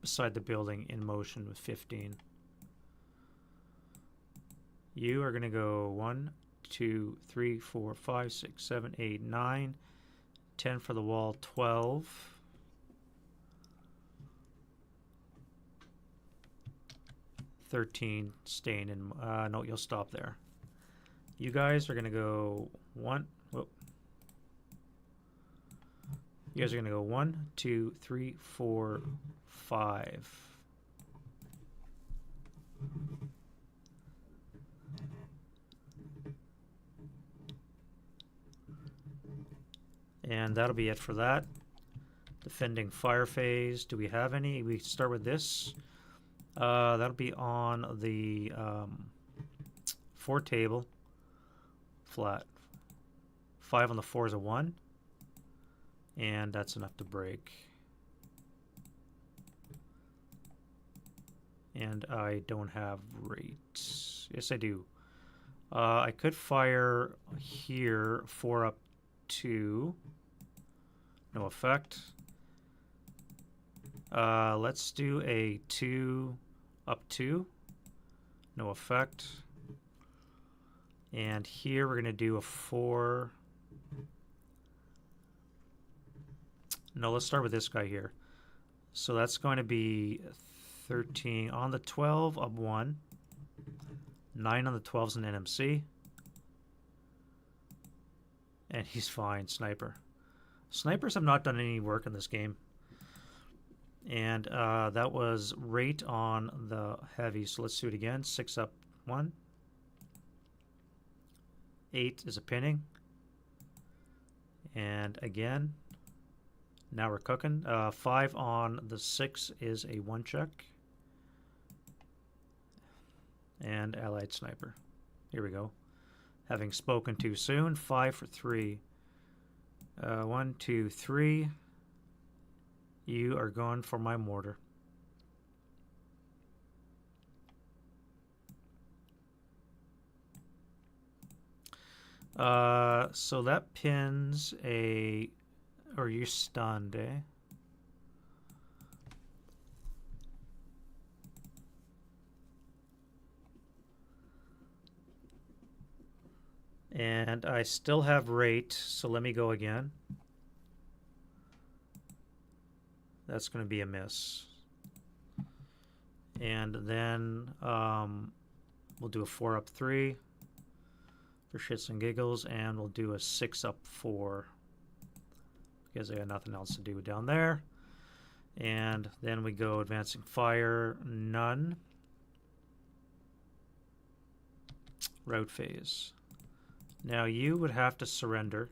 Speaker 1: Beside the building in motion with 15. You are going to go 1, 2, 3, 4, 5, 6, 7, 8, 9, 10 for the wall, 12. $13 staying in. No, you'll stop there. You guys are going to go 1. Whoop. You guys are going to go 1, 2, 3, 4, 5. And that'll be it for that. Defending fire phase. Do we have any? We start with this. That'll be on the 4 table. Flat. 5 on the 4 is a 1. And that's enough to break. And I don't have rate. Yes, I do. I could fire here 4 up 2. No effect. Let's do a 2 up 2. No effect. And here we're going to do a 4. No, let's start with this guy here. So that's going to be 13 on the 12 up 1. 9 on the 12's an NMC. And he's fine, sniper. Snipers have not done any work in this game. And that was rate on the heavy. So let's do it again. 6 up 1. 8 is a pinning. And again, now we're cooking. 5 on the 6 is a 1 check. And allied sniper. Here we go. Having spoken too soon. 5 for 3. 1, 2, 3. You are going for my mortar. So that pins a... Or you're stunned, eh? And I still have rate, so let me go again. That's going to be a miss. And then we'll do a 4 up 3 for shits and giggles, and we'll do a 6 up 4 because I got nothing else to do down there. And then we go advancing fire, none. Route phase. Now you would have to surrender.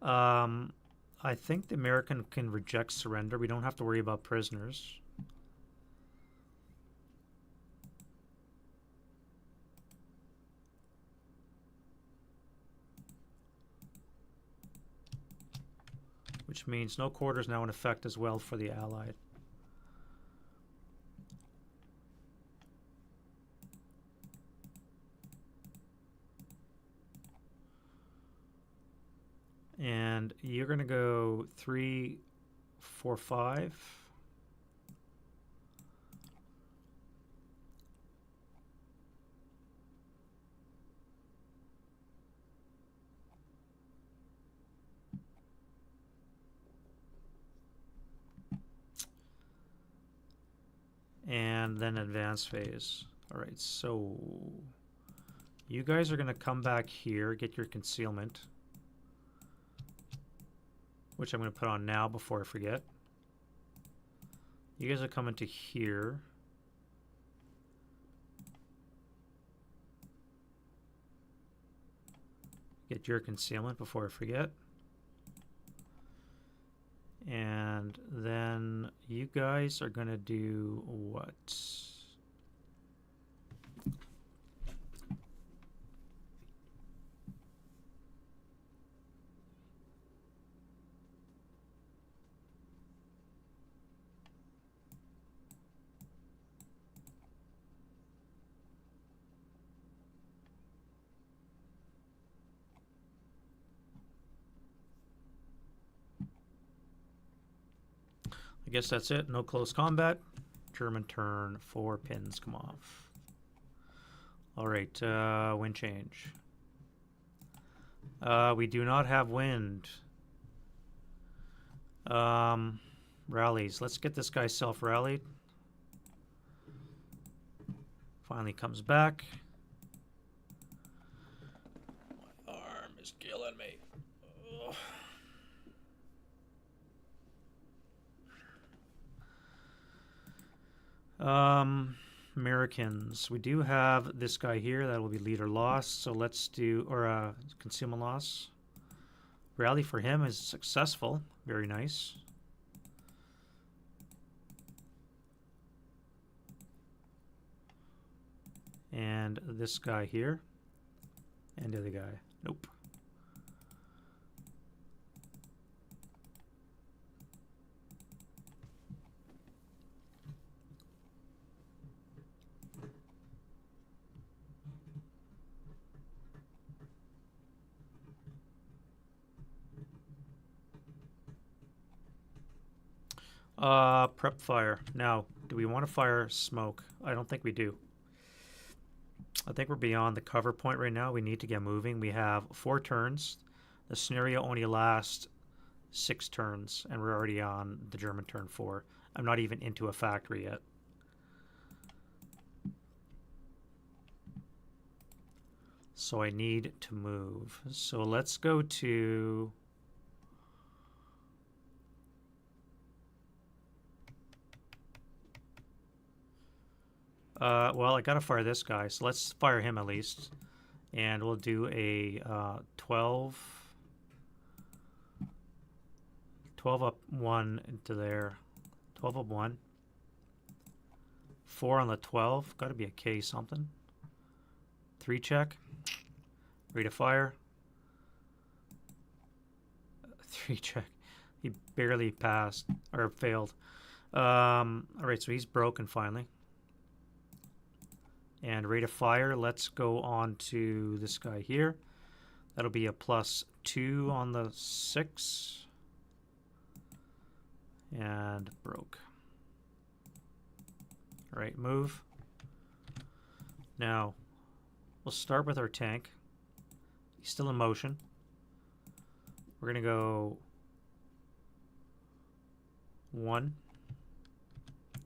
Speaker 1: I think the American can reject surrender. We don't have to worry about prisoners. Which means no quarters now in effect as well for the Allied. And you're going to go 3, 4, 5. And then advance phase. All right, so you guys are going to come back here, get your concealment, which I'm going to put on now before I forget. You guys are coming to here. Get your concealment before I forget. And then you guys are going to do what? I guess that's it. No close combat. German turn. 4 pins come off. All right. Wind change. We do not have wind. Rallies. Let's get this guy self-rallied. Finally comes back. My arm is killing me. Ugh. Americans. We do have this guy here. That will be leader loss. So let's do, or concealment loss. Rally for him is successful. Very nice. And this guy here. And the other guy. Nope. Prep fire. Now, do we want to fire smoke? I don't think we do. I think we're beyond the cover point right now. We need to get moving. We have 4 turns. The scenario only lasts 6 turns, and we're already on the German turn 4. I'm not even into a factory yet. So I need to move. So let's go to... well, I gotta fire this guy, so let's fire him at least. And we'll do a 12 up 1 into there. 12 up 1. 4 on the 12. Gotta be a K something. 3 check. Rate of fire. 3 check. He barely passed, or failed. Alright, so he's broken finally. And rate of fire, let's go on to this guy here. That'll be a +2 on the 6. And broke. Alright, move. Now, we'll start with our tank. He's still in motion. We're going to go 1,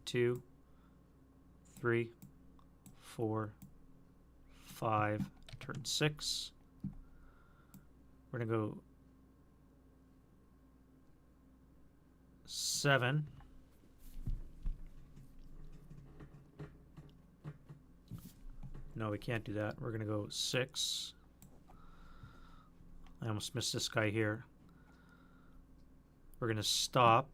Speaker 1: 2, 3, 4, 5, turn 6. We're going to go 7. No, we can't do that. We're going to go 6. I almost missed this guy here. We're going to stop.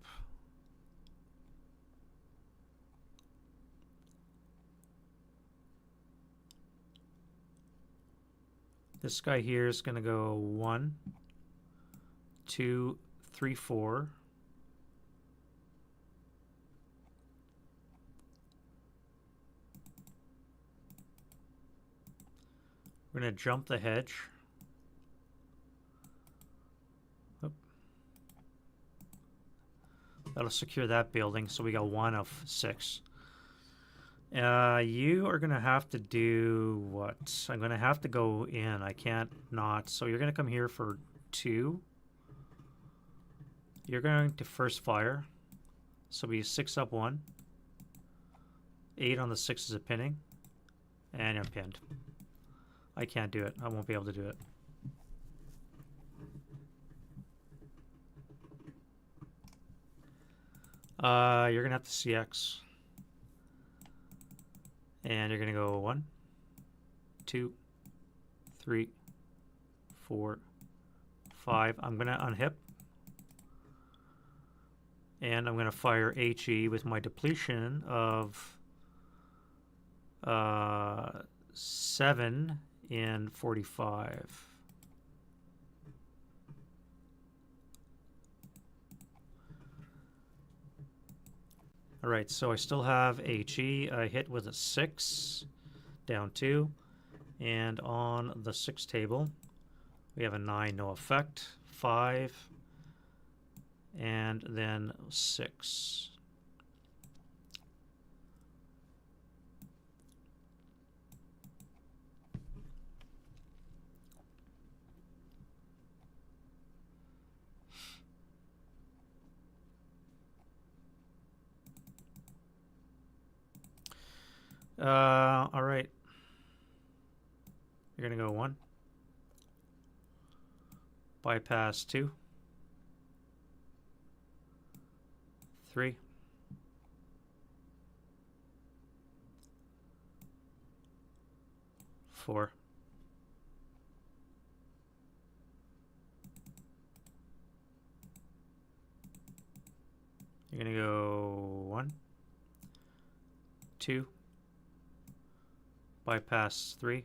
Speaker 1: This guy here is going to go 1, 2, 3, 4. We're going to jump the hedge. Oop. That'll secure that building, so we got 1 of 6. You are going to have to do what? I'm going to have to go in. I can't not. So you're going to come here for 2. You're going to first fire. So we 6 up 1. 8 on the 6 is a pinning. And I'm pinned. I can't do it. I won't be able to do it. You're going to have to CX. And you're going to go 1, 2, 3, 4, 5. I'm going to unhip. And I'm going to fire HE with my depletion of 7 in 45. All right, so I still have HE. I hit with a 6, down 2. And on the 6 table, we have a 9, no effect, 5, and then 6. All right. You're going to go 1. Bypass 2. 3. 4. You're going to go 1, 2. Bypass 3,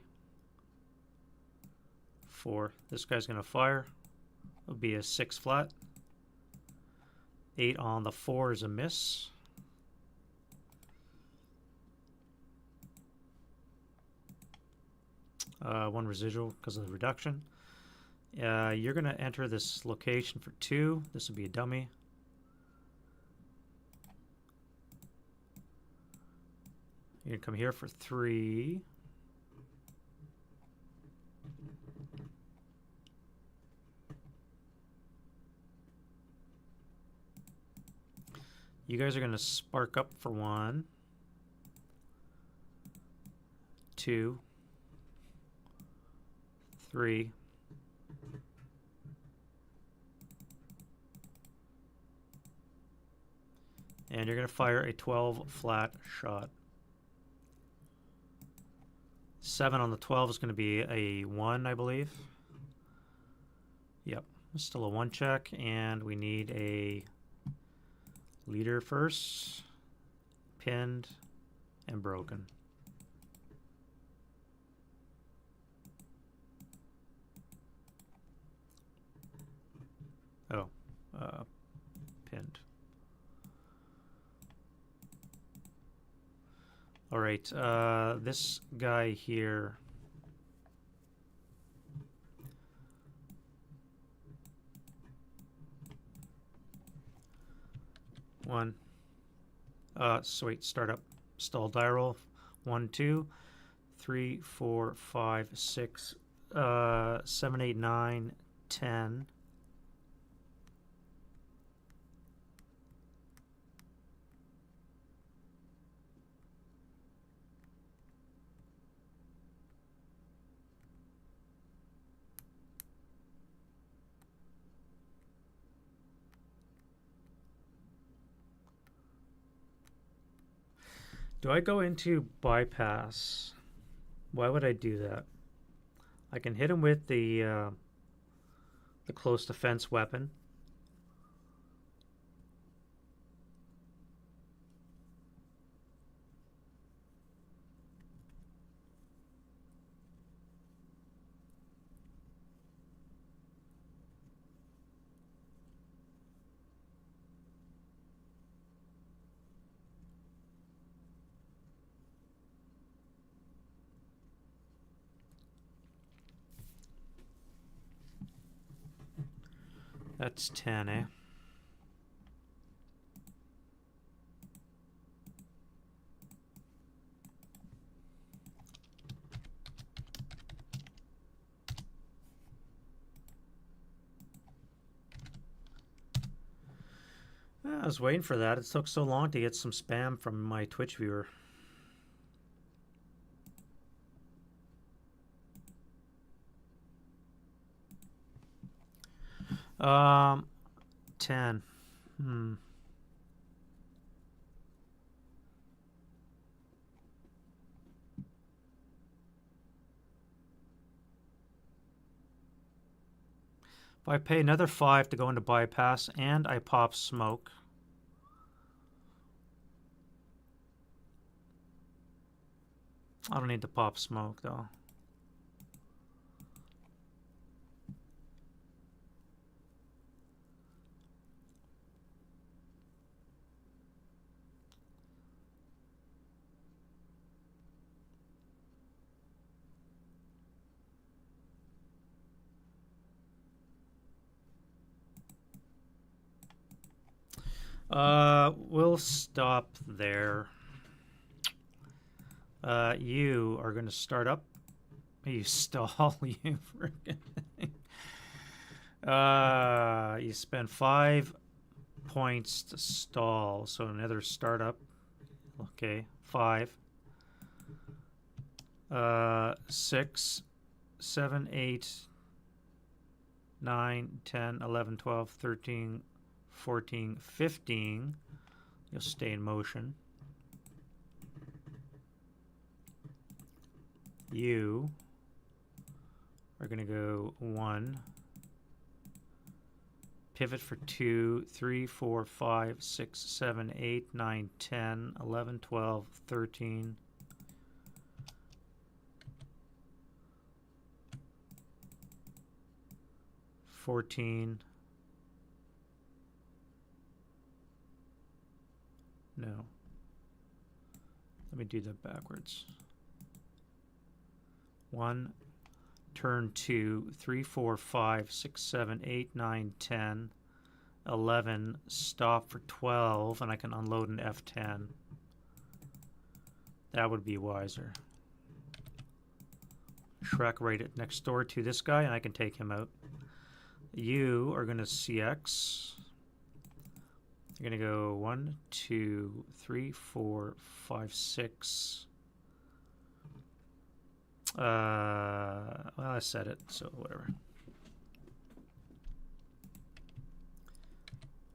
Speaker 1: 4. This guy's going to fire. It'll be a 6 flat. 8 on the 4 is a miss. One residual because of the reduction. You're going to enter this location for 2. This will be a dummy. You're going to come here for 3. You guys are going to spark up for 1, 2, 3. And you're going to fire a 12 flat shot. 7 on the 12 is going to be a 1, I believe. Yep, still a 1 check, and we need a leader first, pinned, and broken. Oh, pinned. All right, this guy here. So wait, start up, stall die roll. 1, 2, 3, 4, 5, 6, 7, 8, 9, 10. Do I go into bypass? Why would I do that? I can hit him with the close defense weapon. That's 10, eh? I was waiting for that. It took so long to get some spam from my Twitch viewer. 10. If I pay another 5 to go into bypass and I pop smoke, I don't need to pop smoke though. We'll stop there. You are going to start up. You stall, you freaking. You spend 5 points to stall, so another startup. Okay, 5. 6, 7, 8, 9, 10, 11, 12, 13, 14, 15. You'll stay in motion. You are going to go 1. Pivot for 2, 3, 4, 5, 6, 7, 8, 9, 10, 11, 12, 13. 14. No. Let me do that backwards. 1, turn 2, 3, 4, 5, 6, 7, 8, 9, 10, 11, stop for 12, and I can unload an F10. That would be wiser. Shrek right it next door to this guy, and I can take him out. You are going to CX. You're going to go 1, 2, 3, 4, 5, 6. Well, I said it, so whatever.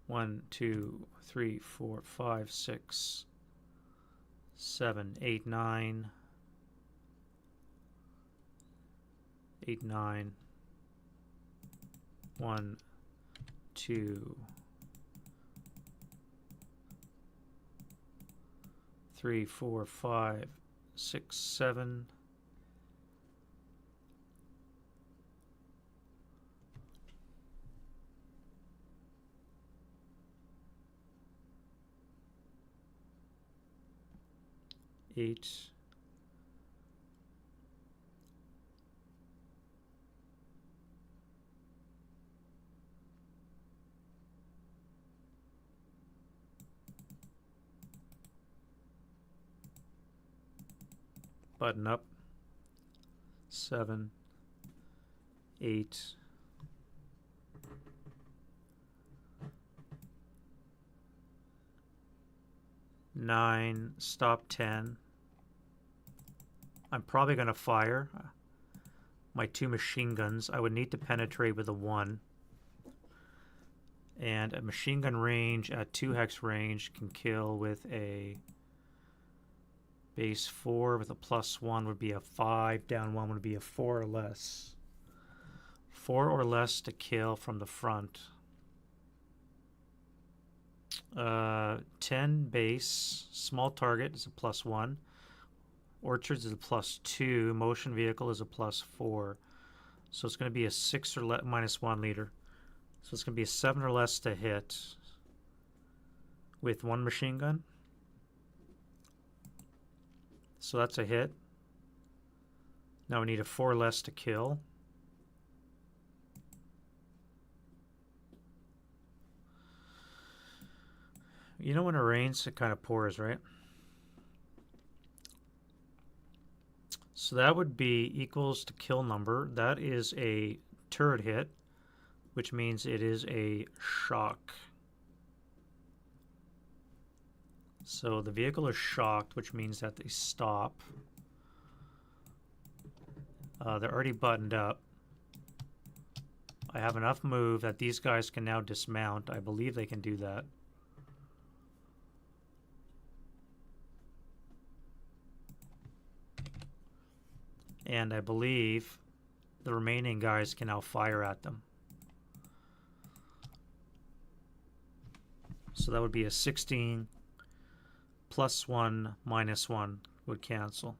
Speaker 1: 1, 2, 3, 4, 5, 6, 7, 8, 9. 8, 9. 1, 2, 3, 4, 5, 6, 7. Eight. Button up. 7, 8. 9. Stop 10. I'm probably going to fire my 2 machine guns. I would need to penetrate with a 1. And a machine gun range at 2 hex range can kill with a base 4 with a +1 would be a 5. Down 1 would be a 4 or less. 4 or less to kill from the front. 10 base. Small target is a +1. Orchards is a +2. Motion vehicle is a +4. So it's going to be a 6 or -1 leader. So it's going to be a 7 or less to hit with 1 machine gun. So that's a hit. Now we need a 4 less to kill. You know when it rains, it kind of pours, right? So that would be equals to kill number. That is a turret hit, which means it is a shock. So the vehicle is shocked, which means that they stop. They're already buttoned up. I have enough move that these guys can now dismount. I believe they can do that. And I believe the remaining guys can now fire at them. So that would be a 16 +1 -1 would cancel.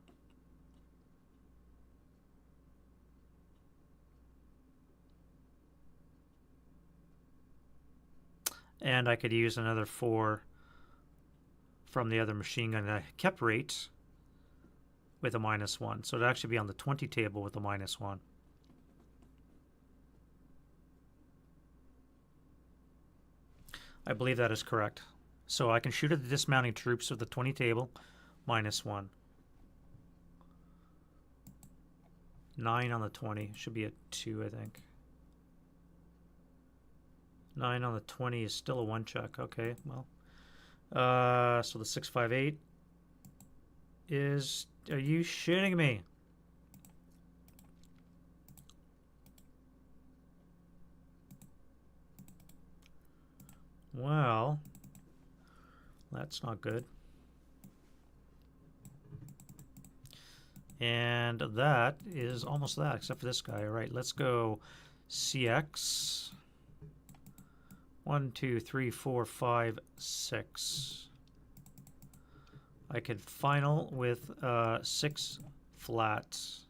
Speaker 1: And I could use another 4 from the other machine gun that I kept rate with a -1. So it'd actually be on the 20 table with a -1. I believe that is correct. So I can shoot at the dismounting troops with the 20 table, -1. 9 on the 20. Should be a 2, I think. 9 on the 20 is still a 1 check. Okay, well. So the 658 is... Are you shitting me? Well, that's not good. And that is almost that, except for this guy. All right, let's go CX. 1, 2, 3, 4, 5, 6. I could final with 6 flats.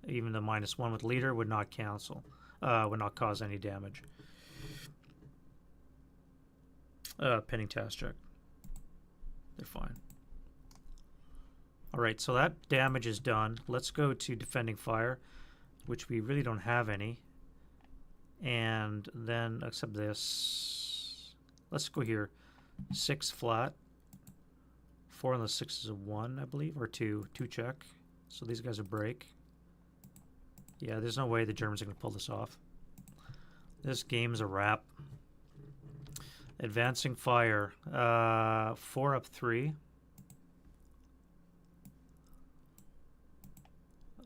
Speaker 1: Even the -1 with leader would not cancel. Would not cause any damage. Pinning task check. They're fine. Alright, so that damage is done. Let's go to defending fire, which we really don't have any. And then, except this, let's go here. 6 flat. 4 and the 6 is a 1, I believe, or 2. 2 check. So these guys are break. Yeah, there's no way the Germans are going to pull this off. This game's a wrap. Advancing fire. 4 up 3.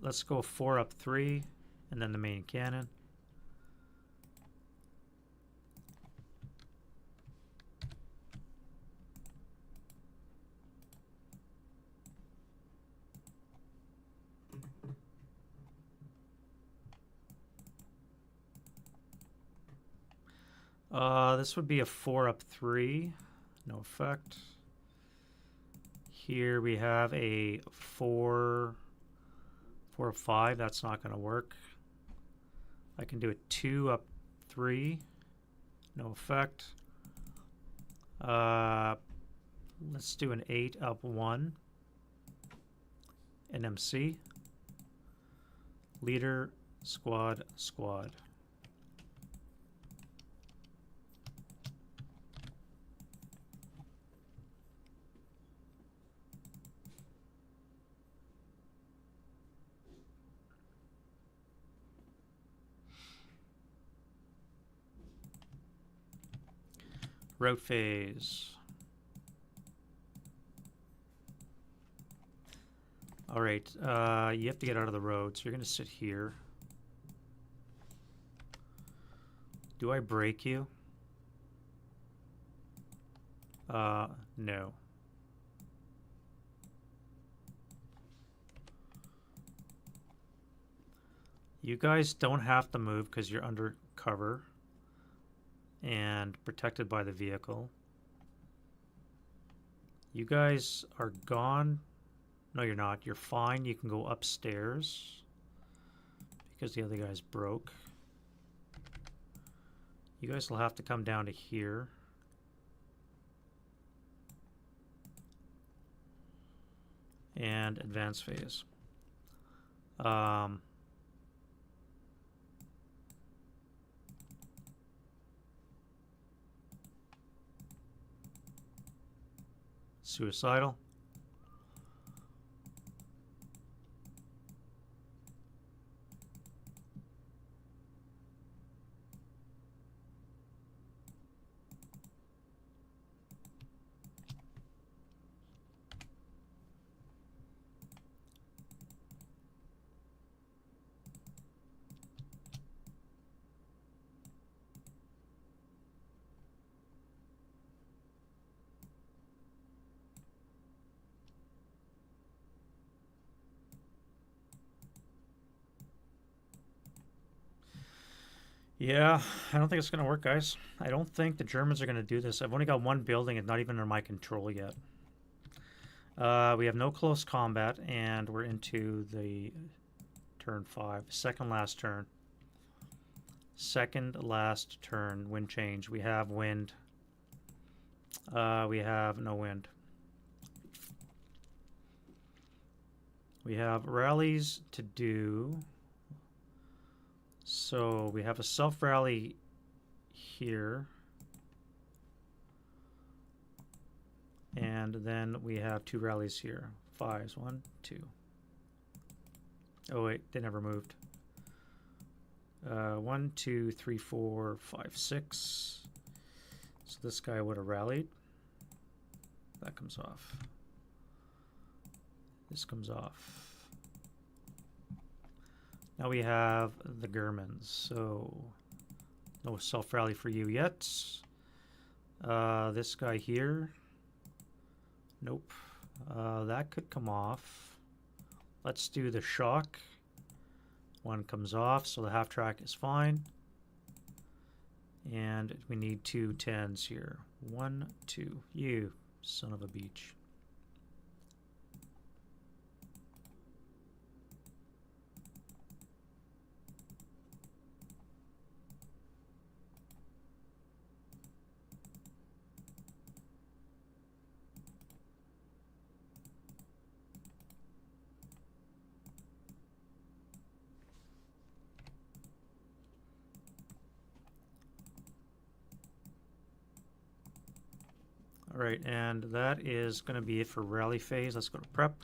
Speaker 1: Let's go 4 up 3, and then the main cannon. This would be a 4 up 3. No effect. Here we have a 4 up 5. That's not going to work. I can do a 2 up 3. No effect. Let's do an 8 up 1. An MC. Leader, squad, squad. Route phase. All right, you have to get out of the road, so you're going to sit here. Do I break you? No. You guys don't have to move because you're under cover and protected by the vehicle. You guys are gone. No, you're not. You're fine. You can go upstairs because the other guy's broke. You guys will have to come down to here. And advance phase. Suicidal. Yeah, I don't think it's going to work, guys. I don't think the Germans are going to do this. I've only got one building. It's not even under my control yet. We have no close combat, and we're into the turn 5. Second last turn. Second last turn. Wind change. We have wind. We have no wind. We have rallies to do. So we have a self-rally here. And then we have 2 rallies here. 5s. 1, 2. Oh wait, they never moved. 1, 2, 3, 4, 5, 6. So this guy would have rallied. That comes off. This comes off. Now we have the Germans, so no self-rally for you yet. This guy here. Nope. That could come off. Let's do the shock. 1 comes off, so the half track is fine. And we need 2 10s here. 1, 2. You son of a beach. All right, and that is going to be it for rally phase. Let's go to prep.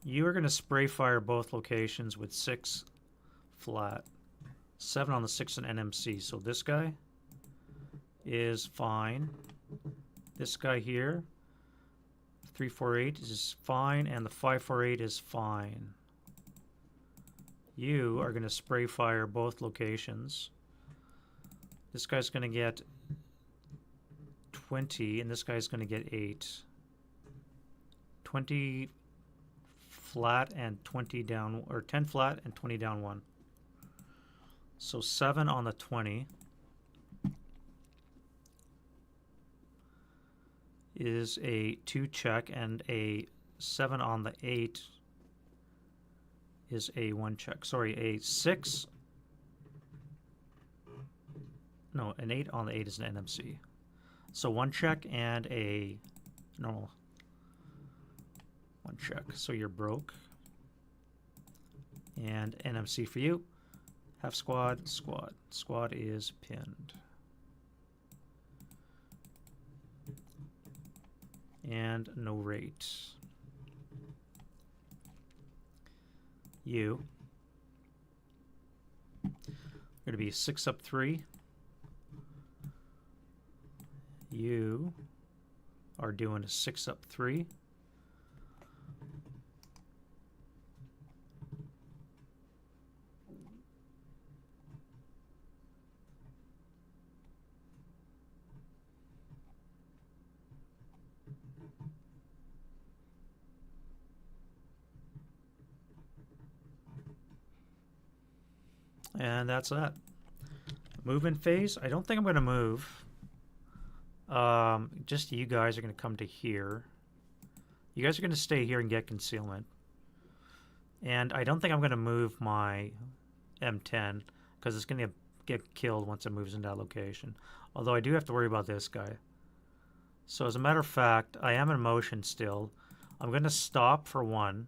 Speaker 1: You are going to spray fire both locations with 6 flat, 7 on the 6 and NMC. So this guy is fine. This guy here, 348 is fine, and the 548 is fine. You are going to spray fire both locations. This guy's going to get 20, and this guy's going to get 8. 20 flat and 20 down, or 10 flat and 20 down 1. So 7 on the 20 is a 2 check, and a 7 on the 8 is a 1 check. Sorry, a 6. No, an 8 on the 8 is an NMC. So 1 check and a normal 1 check. So you're broke. And NMC for you. Half squad, squad. Squad is pinned. And no rate. You are going to be 6 up 3. You are doing a 6 up 3. And that's that. Movement phase. I don't think I'm going to move. Just you guys are going to come to here. You guys are going to stay here and get concealment. And I don't think I'm going to move my M10 because it's going to get killed once it moves into that location. Although I do have to worry about this guy. So as a matter of fact, I am in motion still. I'm going to stop for 1. I'm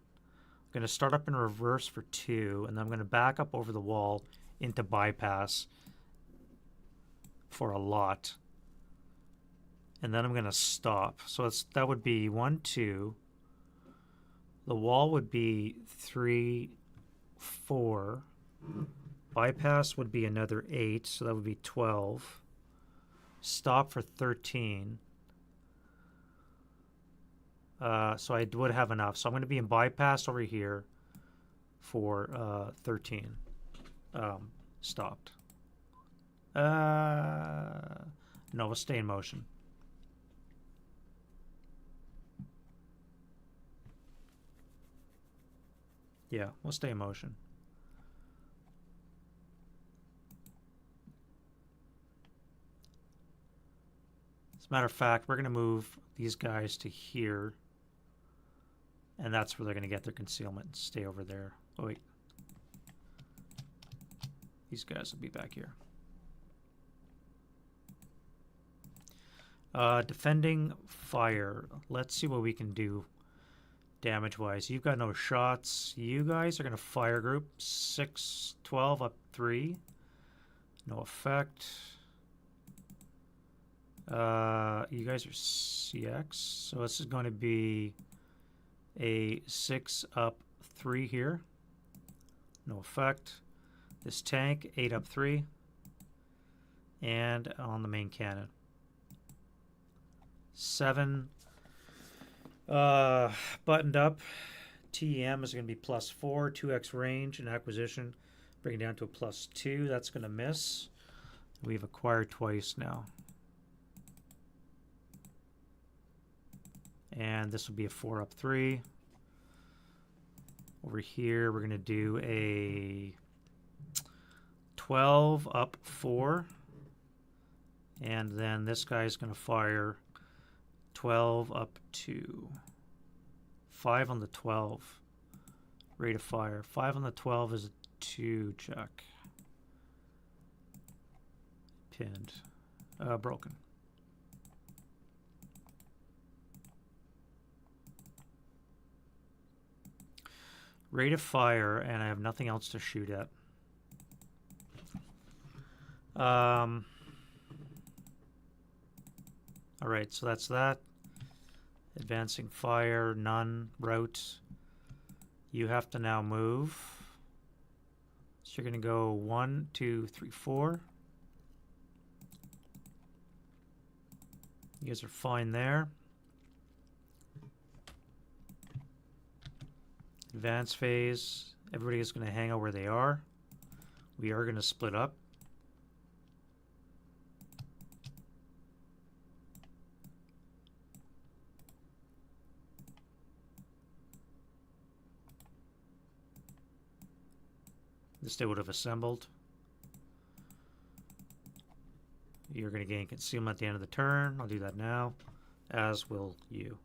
Speaker 1: going to start up in reverse for 2, and then I'm going to back up over the wall into bypass for a lot. And then I'm going to stop. So that would be 1, 2. The wall would be 3, 4. Bypass would be another 8, so that would be 12. Stop for 13. So I would have enough. So I'm going to be in bypass over here for 13. Stopped. No, we'll stay in motion. Yeah, we'll stay in motion. As a matter of fact, we're going to move these guys to here. And that's where they're going to get their concealment. Stay over there. Oh, wait. These guys will be back here. Defending fire. Let's see what we can do damage-wise. You've got no shots. You guys are going to fire group. 6, 12 up 3. No effect. You guys are CX. So this is going to be a 6 up 3 here. No effect. This tank, 8 up 3. And on the main cannon. 7 buttoned up. TEM is going to be +4, 2x range and acquisition. Bring it down to a +2. That's going to miss. We've acquired twice now. And this will be a 4 up 3. Over here, we're going to do a 12 up 4. And then this guy's going to fire 12 up 2. 5 on the 12. Rate of fire. 5 on the 12 is a 2 check. Pinned. Broken. Rate of fire, and I have nothing else to shoot at. All right, so that's that. Advancing fire, none. Route. You have to now move. So you're going to go 1, 2, 3, 4. You guys are fine there. Advance phase. Everybody is going to hang out where they are. We are going to split up. This they would have assembled. You're going to gain concealment at the end of the turn. I'll do that now, as will you.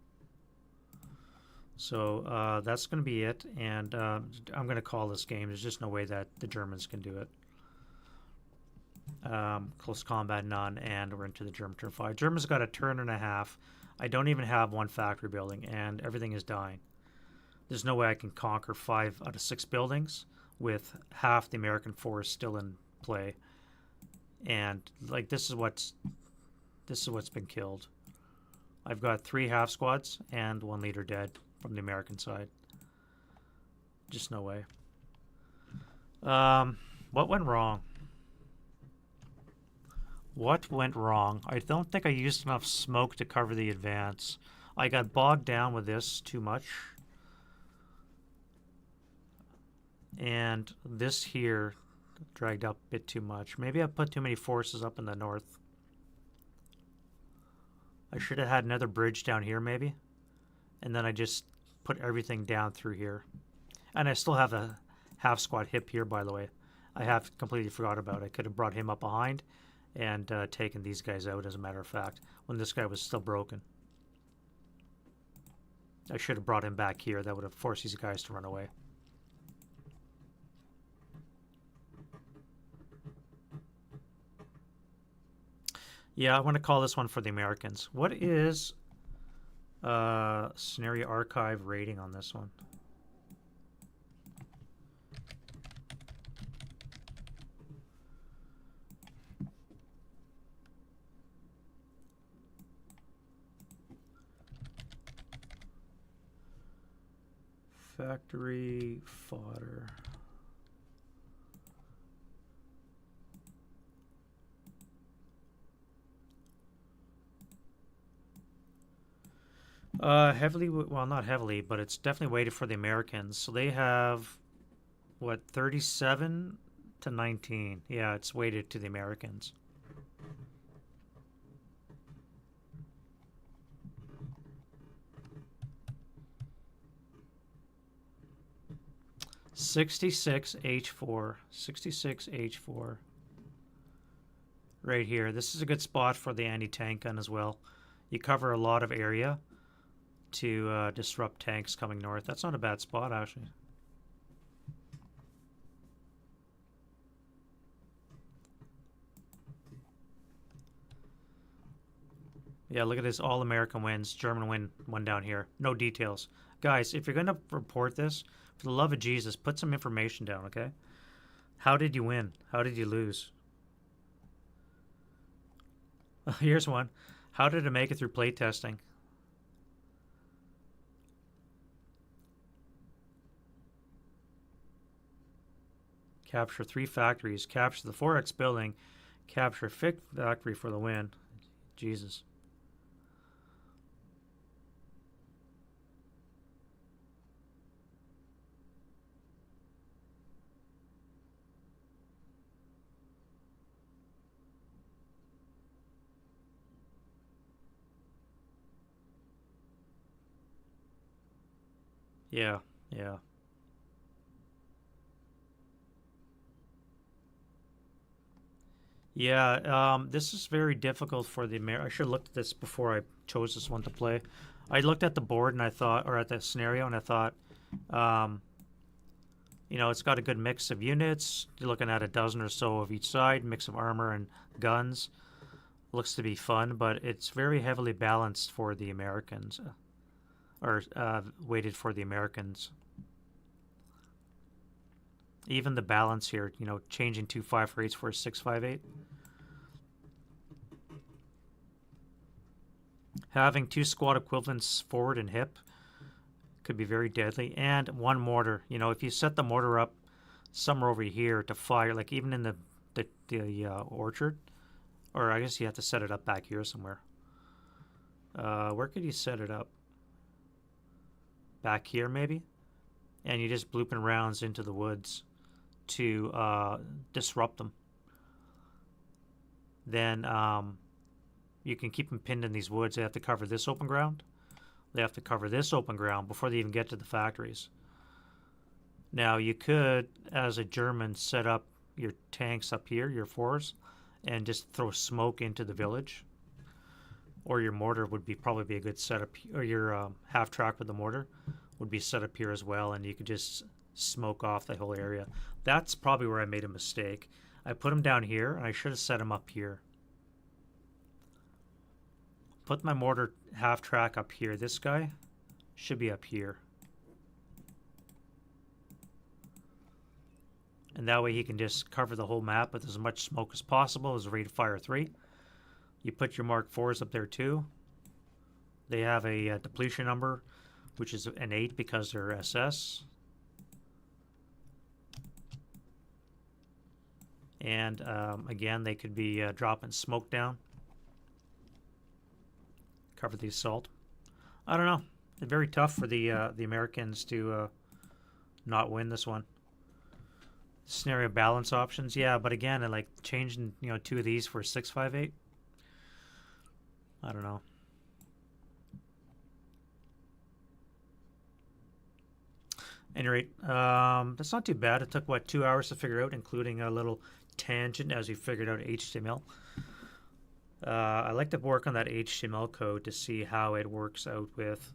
Speaker 1: So that's going to be it, and I'm going to call this game. There's just no way that the Germans can do it. Close combat, none, and we're into the German turn 5. Germans got a turn and a half. I don't even have one factory building, and everything is dying. There's no way I can conquer 5 out of 6 buildings with half the American force still in play. And like this is what's been killed. I've got 3 half squads and 1 leader dead from the American side. Just no way. What went wrong? What went wrong? I don't think I used enough smoke to cover the advance. I got bogged down with this too much. And this here dragged up a bit too much. Maybe I put too many forces up in the north. I should have had another bridge down here maybe. And then I just put everything down through here. And I still have a half squad hip here, by the way. I have completely forgot about it. I could have brought him up behind and taken these guys out, as a matter of fact, when this guy was still broken. I should have brought him back here. That would have forced these guys to run away. Yeah, I want to call this one for the Americans. What is scenario archive rating on this one? Factory Fodder. Heavily, well, not heavily, but it's definitely weighted for the Americans. So they have, what, 37 to 19. Yeah, it's weighted to the Americans. (66H4). 66H4. Right here. This is a good spot for the anti-tank gun as well. You cover a lot of area to disrupt tanks coming north. That's not a bad spot, actually. Yeah, look at this. All American wins. German win one down here. No details. Guys, if you're going to report this, for the love of Jesus, put some information down, okay? How did you win? How did you lose? Here's one. How did it make it through playtesting? Capture 3 factories. Capture the 4X building. Capture 5th factory for the win. Jesus. Yeah, yeah. Yeah, this is very difficult for the I should have looked at this before I chose this one to play. I looked at the board and I thought, or at the scenario, and I thought, you know, it's got a good mix of units. You're looking at a dozen or so of each side, mix of armor and guns. Looks to be fun, but it's very heavily balanced for the Americans, or weighted for the Americans. Even the balance here, you know, changing 2 5/8 for a 6/5/8. Having 2 squat equivalents forward and hip could be very deadly. And 1 mortar. You know, if you set the mortar up somewhere over here to fire, like even in the orchard, or I guess you have to set it up back here somewhere. Where could you set it up? Back here, maybe? And you just blooping rounds into the woods to disrupt them. Then you can keep them pinned in these woods. They have to cover this open ground. They have to cover this open ground before they even get to the factories. Now, you could, as a German, set up your tanks up here, your fours, and just throw smoke into the village. Or your mortar would probably be a good setup, or your half track with the mortar would be set up here as well, and you could just smoke off the whole area. That's probably where I made a mistake. I put them down here, and I should have set them up here. Put my mortar half track up here. This guy should be up here. And that way he can just cover the whole map with as much smoke as possible as rate of fire 3. You put your Mark 4s up there too. They have a depletion number, which is an 8 because they're SS. And again, they could be dropping smoke down. Cover the assault. I don't know. It's very tough for the Americans to not win this one. Scenario balance options, yeah, but again, I like changing 2 of these for 6/5/8. I don't know. At any rate, that's not too bad. It took, what, 2 hours to figure out, including a little tangent as we figured out HTML. I like to work on that HTML code to see how it works out with,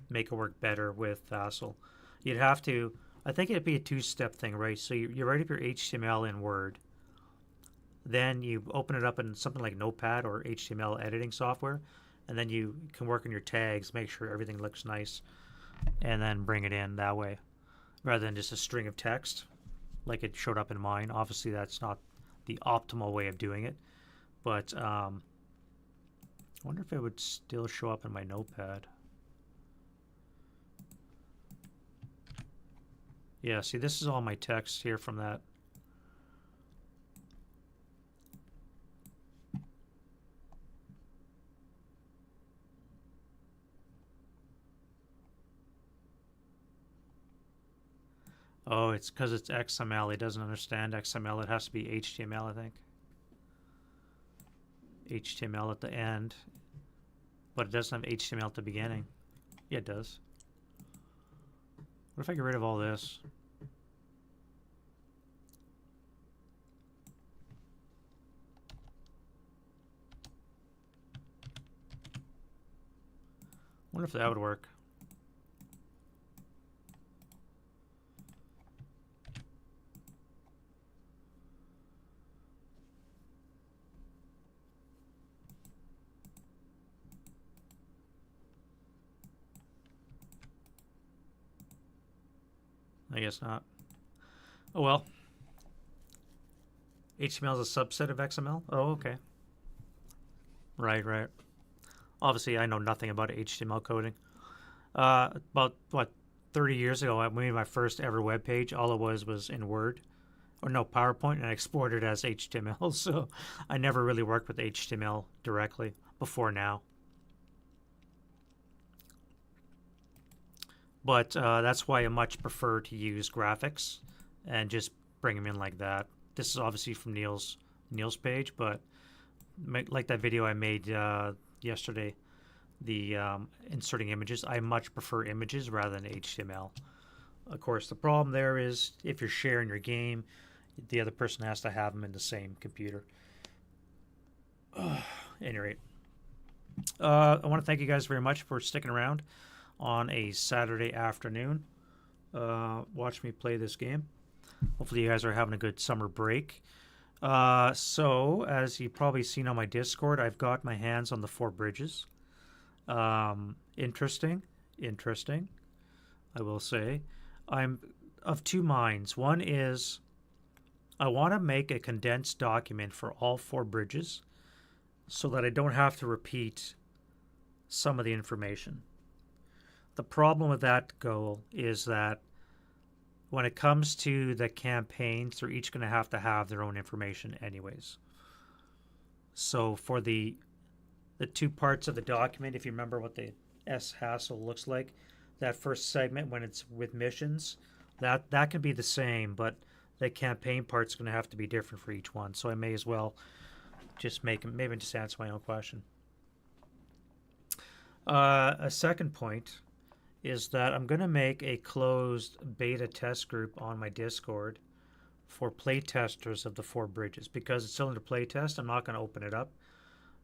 Speaker 1: make it work better with ASL. You'd have to, I think it'd be a 2-step thing, right? So you write up your HTML in Word. Then you open it up in something like Notepad or HTML editing software. And then you can work on your tags, make sure everything looks nice, and then bring it in that way, rather than just a string of text like it showed up in mine. Obviously, that's not the optimal way of doing it. But I wonder if it would still show up in my Notepad. Yeah, see, this is all my text here from that. Oh, it's because it's XML. It doesn't understand XML. It has to be HTML, I think. HTML at the end. But it doesn't have HTML at the beginning. Yeah, it does. What if I get rid of all this? Wonder if that would work. I guess not. Oh well. HTML is a subset of XML? Oh, okay. Right, right. Obviously, I know nothing about HTML coding. About, what, 30 years ago, I made my first ever web page. All it was in Word. Or no, PowerPoint, and I exported it as HTML. So I never really worked with HTML directly before now. But that's why I much prefer to use graphics and just bring them in like that. This is obviously from Neil's page, but like that video I made yesterday, the inserting images, I much prefer images rather than HTML. Of course, the problem there is if you're sharing your game, the other person has to have them in the same computer. At any rate, I want to thank you guys very much for sticking around on a Saturday afternoon. Watch me play this game. Hopefully you guys are having a good summer break. So, as you've probably seen on my Discord, I've got my hands on the 4 bridges. Interesting, I will say. I'm of two minds. One is I want to make a condensed document for all 4 bridges so that I don't have to repeat some of the information. The problem with that goal is that when it comes to the campaigns, they're each going to have their own information anyways. So for the 2 parts of the document, if you remember what the S hassle looks like, that first segment when it's with missions, that can be the same, but the campaign part's going to have to be different for each one. So I may as well just maybe just answer my own question. A second point is that I'm going to make a closed beta test group on my Discord for play testers of the 4 bridges. Because it's still under play test, I'm not going to open it up.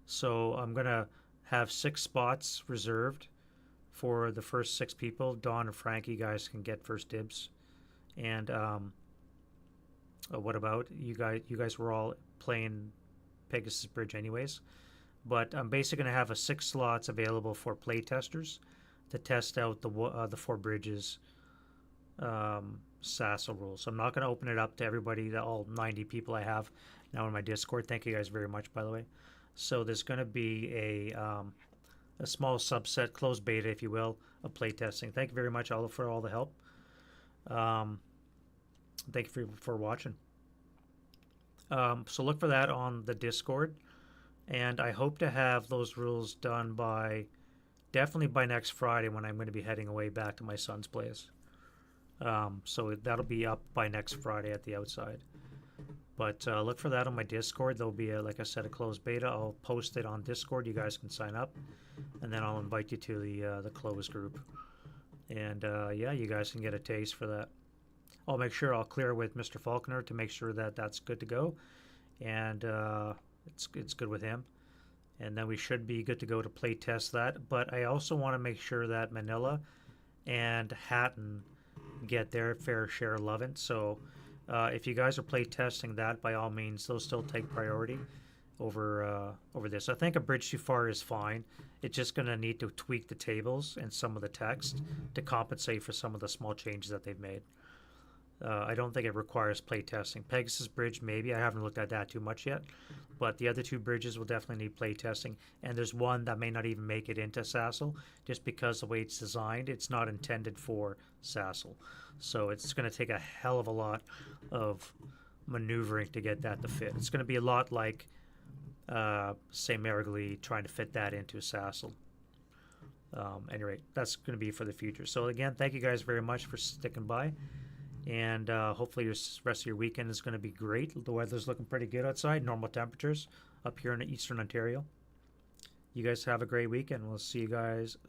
Speaker 1: So I'm going to have 6 spots reserved for the first 6 people. Dawn and Frankie, you guys can get first dibs. And what about you guys? You guys were all playing Pegasus Bridge anyways. But I'm basically going to have 6 slots available for play testers to test out the 4 bridges SASL rules. So I'm not going to open it up to everybody, all 90 people I have now in my Discord. Thank you guys very much, by the way. So there's going to be a small subset, closed beta, if you will, of play testing. Thank you very much all for all the help. Thank you for watching. So look for that on the Discord. And I hope to have those rules done definitely by next Friday, when I'm going to be heading away back to my son's place. So that'll be up by next Friday at the outside. But look for that on my Discord. There'll be, like I said, a closed beta. I'll post it on Discord. You guys can sign up. And then I'll invite you to the closed group. And yeah, you guys can get a taste for that. I'll make sure I'll clear with Mr. Faulkner to make sure that that's good to go. And it's good with him. And then we should be good to go to play test that. But I also want to make sure that Manila and Hatton get their fair share of loving. So if you guys are play testing that, by all means, they'll still take priority over this. I think a bridge too far is fine. It's just going to need to tweak the tables and some of the text to compensate for some of the small changes that they've made. I don't think it requires play testing. Pegasus Bridge, maybe. I haven't looked at that too much yet. But the other 2 bridges will definitely need play testing. And there's one that may not even make it into SASL, just because the way it's designed, it's not intended for SASL. So it's going to take a hell of a lot of maneuvering to get that to fit. It's going to be a lot like, say, Marigly trying to fit that into SASL. Anyway, that's going to be for the future. So again, thank you guys very much for sticking by. And hopefully the rest of your weekend is going to be great. The weather's looking pretty good outside. Normal temperatures up here in eastern Ontario. You guys have a great weekend. We'll see you guys